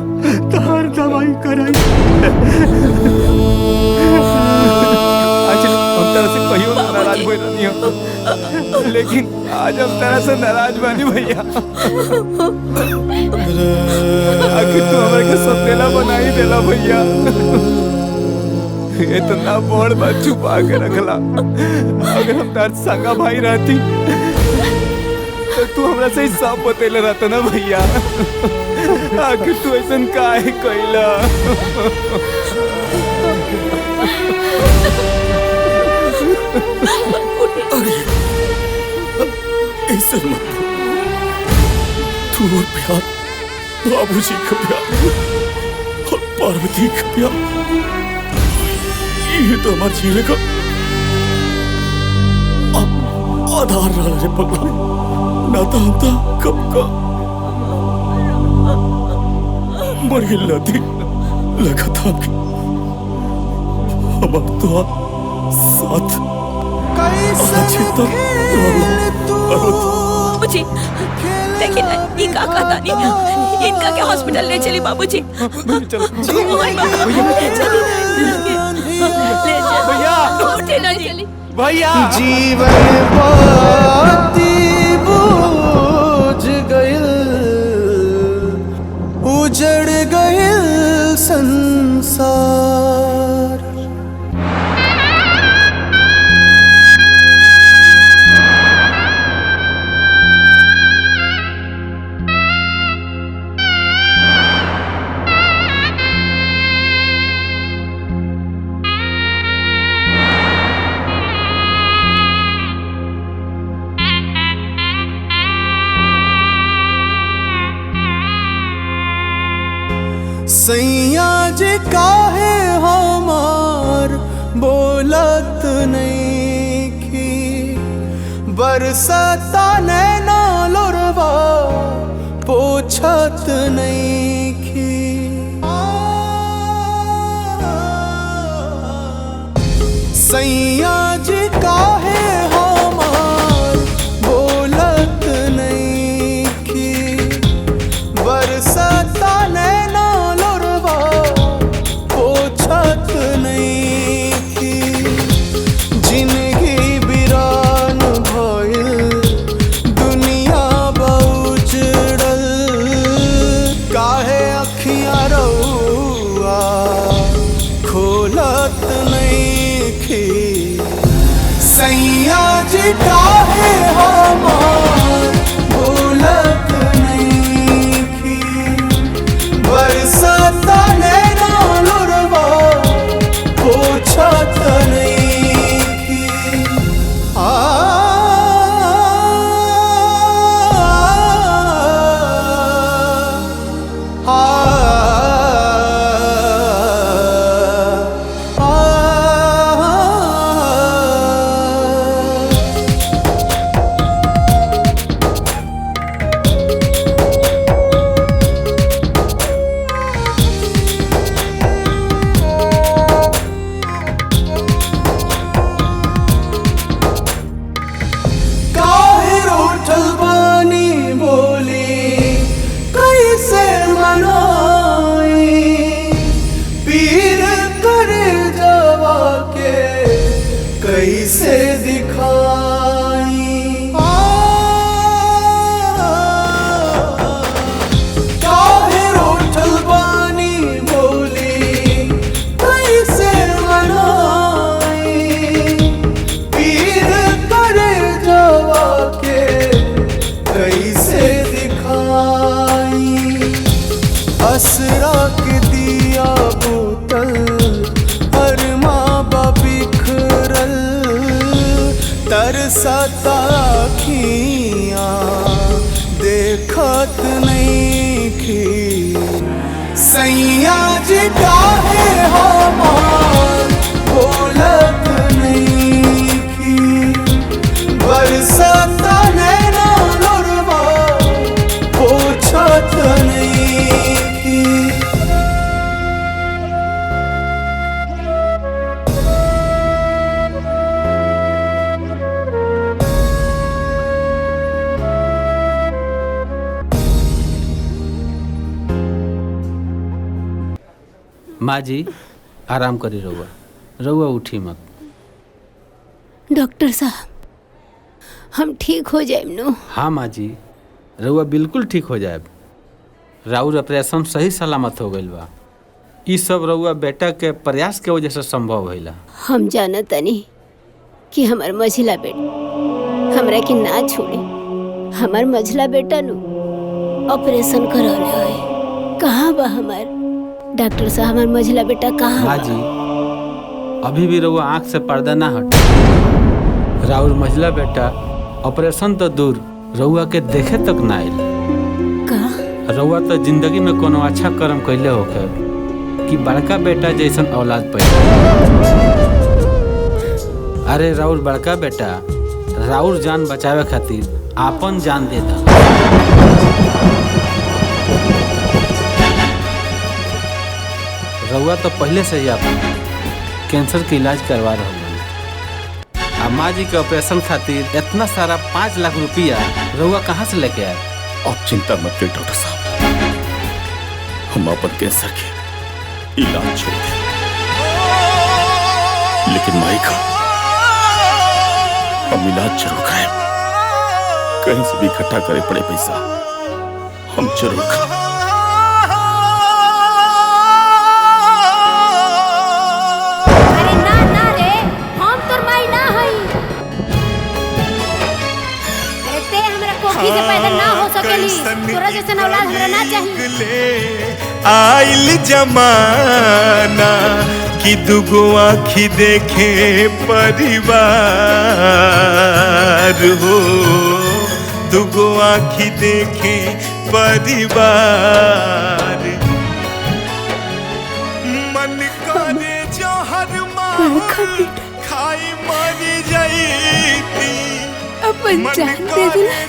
तहर दवाई कराई। आज हम तेरा से कहियो नाराज हुए नहीं हो, लेकिन आज हम तेरा से नाराज बानी भैया। आखिर तू हमारे के सौतेला बना ही देला भैया। इतना बड़ बात छुपा के रखला। अगर हम तार संगा भाई रहती तो तू हमरा से सब बतेले रहता ना भैया। आखिर तू ऐसा काहे कइला? ऐसे मत। तू और प्यार, बाबूजी का प्यार और पार्वती का प्यार, ये तो हमारे जीने का आधार रहा रे भगवान। ना तो हम तो कब का मर गई थी। लगा था कि हमारे तो साथ बाबूजी देखिए ना, ये का कहता नहीं, इनका क्या हॉस्पिटल ले चली बाबूजी। भैया जीवन बाती बूझ गइल, उजड़ गइल संसार। सैया जी काहे हमार बोलत नइखी, बरसता नैना लोरवा पोछत नइखी। सैया जी काहे हमार बोलत नइखी, बरसता नैना पोछत नइखी। जिंदगी बिरान भइल, दुनिया बहुजड़ल, काहे अखियाँ रउआ खोलत नइखी। सैया जी काहे हमार बोलत नइखी, बरसता पोछत नइखी। कैसे दिखाई काहे रोठल बानी बोली, कैसे मनाई पीर करे जवा के कैसे दिखाई। असरा के दिया बोतल तरसता अखियाँ देखत नइखी। सैया जी काहे हमार बोलत नइखी, बरसता नैना माँ जी आराम करी रहुआ, रहुआ उठी मत। डॉक्टर साहब हम ठीक हो जाए नु? हाँ माँ जी, रहुआ बिल्कुल ठीक हो जाए। राउर ऑपरेशन सही सलामत हो गई बा। ई सब रहुआ बेटा के प्रयास के वजह से संभव भइला। हम जानत नहीं कि हमार मझिला बेटा हमरा के ना छोड़े। हमार मझिला बेटा नु ऑपरेशन करौले है। कहाँ बा हमार डॉक्टर साहब? हमार मझिला बेटा कहाँ माँ बा? जी अभी भी रहुआ आँख से पर्दा ना हट। राउर मझिला बेटा ऑपरेशन तो दूर रहुआ के देखे तक ना आइल। रहुआ तो जिंदगी में कोनो अच्छा कर्म कैले होके कि बड़का बेटा जैसन औलाद पैदा। अरे राउर बड़का बेटा राउर जान बचावे खातिर आपन जान दे दा। रहुआ तो पहले से ही आपन कैंसर के इलाज करवा रहा हूँ। माँ जी के ऑपरेशन खातिर इतना सारा 5 लाख रुपया रहुआ कहाँ से लेके आए? आप चिंता मत करिए डॉक्टर साहब, हम अपन कैंसर के इलाज छोड़ दें, लेकिन माई का हम इलाज जरूर कराएं। कहीं से भी इकट्ठा करे पड़े पैसा हम जरूर कराएं। अरे ना ना रे, हम तोर माई ना हई। अरे ते हमरा कोखी से पैदा ना हो सकेली। तोरा जैसन औलाद हमरा ना चाहिए। आइल जमाना कि दुगो आँखी देखे परिवार हो, दुगो आँखी देखे परिवार। मन करे जहर मार खाई मर जाईती। अपन जान दे दिला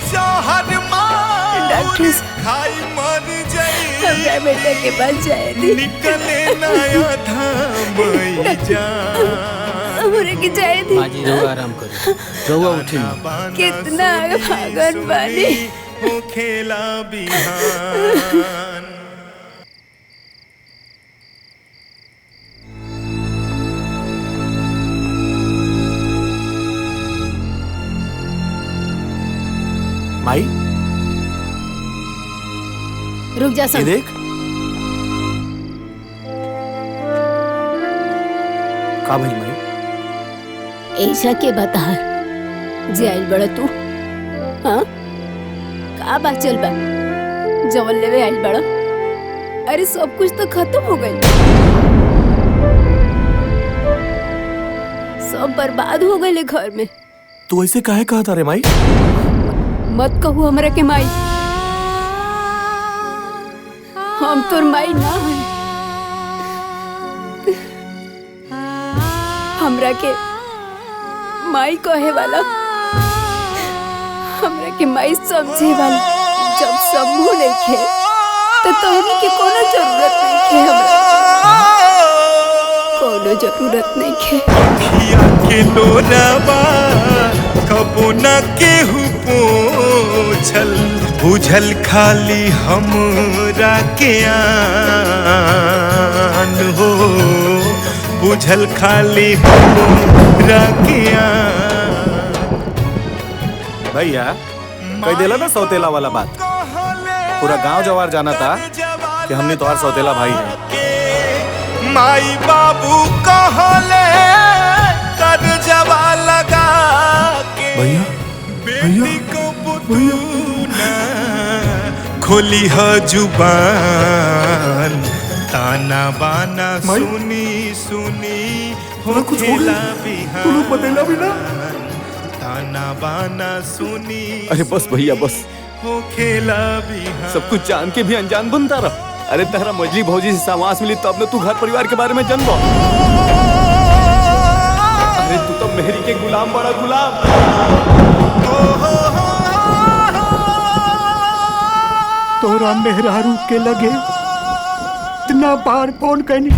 डॉक्टर खाई मर हमरा बेटा के पास जाए दी। निकले नया धाम हमरा के जाए दी। माँ जी रहुआ आराम करो, रहुआ उठी मत। कितना भागन बानी हो खेला बिहान। माई रुक जा ये देख का भाई माई? ऐसा के बता जे आइल बड़ा तू? हाँ का बात चल बा? जवन लेवे आइल बड़ा? अरे सब कुछ तो खत्म हो गई, सब बर्बाद हो गए घर में। तू ऐसे काहे कहता रे माई? मत कहू हमरा के माई, हम तोर माई ना है। हमरा के माई कहे वाला, हमरा के माई समझे वाला जब समूह नहीं तो तोहनी के कोनो जरूरत नहीं है। हमरा कोनो जरूरत नहीं है। अखिया के लोराबा कबो न केहू पोछल, बुझल खाली हमरा के आन हो, बुझल खाली हमरा के आन। भैया कह देला ना सौतेला वाला बात, पूरा गांव जवार जाना था कि हमने तुम्हारा सौतेला भाई है। माई बाबू कहले कर जवा लगा के भैया बेटी को पुतूना खोली ह जुबान, ताना बाना सुनी सुनी हो खेला बिहान, ताना बाना सुनी। अरे बस भैया बस, हो खेला बिहान। सब कुछ जान के भी अनजान बनता रहा। अरे तेरा मजली भौजी से सामास मिली तब न तू घर परिवार के बारे में जानबो। अरे तू तो मेहरी के गुलाम बड़ा गुलाम। तोरा मेहरारू के लगे इतना बार फोन करनी,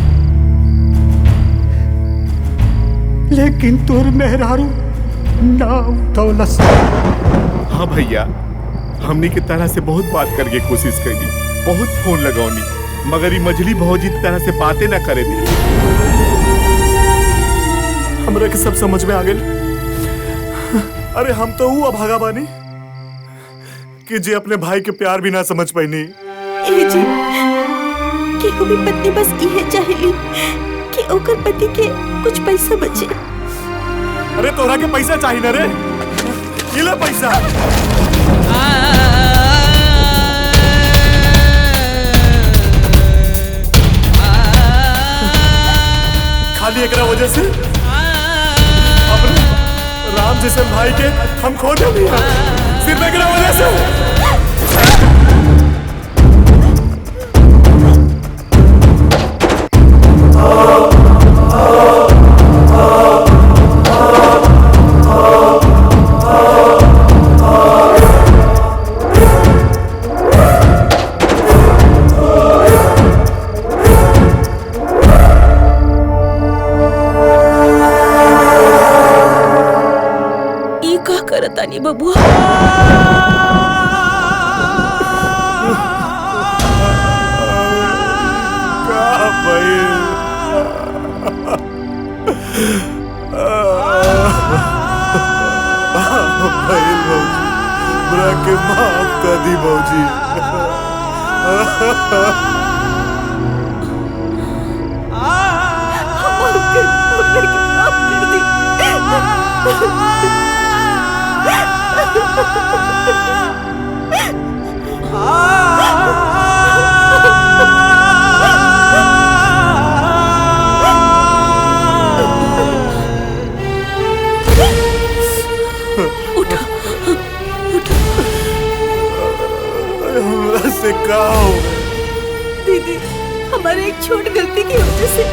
लेकिन तोर मेहरारू ना उठौलस। हाँ भैया, हमनी के तरह से बहुत बात करके कोशिश करी, बहुत फोन लगौनी, मगर ये मजली भौजी तरह से बातें ना करे दी। हमरा के सब समझ में आ गए। अरे हम तो वो अभागा बानी कि जे अपने भाई के प्यार भी ना समझ पाईनी। ए जी केहू भी पत्नी बस इहे चाहेली कि ओकर पति के कुछ पैसा बचे। अरे तोरा के पैसा चाहिए ना रे, ये ले पैसा। खाली एकरा वजह से अपने राम जैसे भाई के हम खो दिए, सिर्फ एकरा वजह से। तानी बबुआ बुरा के माफ कर दी भौजी। से कहो दीदी, हमारे एक छोटी गलती की वजह से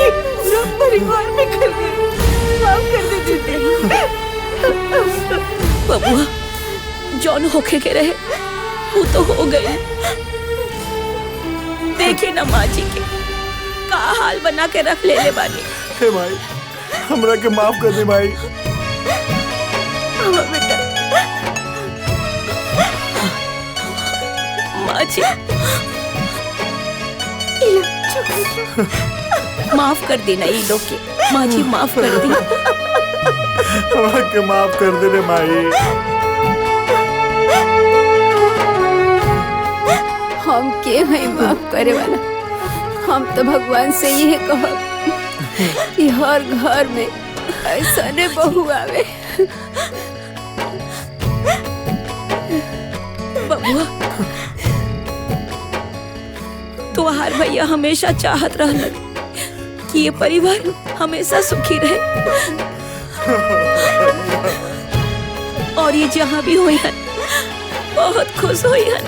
एक पूरा परिवार में खल गई। माफ कर दे दीदी। बबुआ जौन होके के रहे वो तो हो गए। देखी ना माँ जी के का हाल बना के रख ले बानी। हे माई हमरा के माफ कर दे माई। बेटा माँ जी माफ कर देना ये लोग के। माँ जी माफ कर दी। हमरा के माफ कर दे रे माई। हम के हैं माफ करे वाला? हम तो भगवान से यही कहब कि हर घर में ऐसा ने बहू आवे। बबुआ तुम्हार भैया हमेशा चाहत रहलन कि ये परिवार हमेशा सुखी रहे और ये जहाँ भी हुई हन बहुत खुश हुई हन।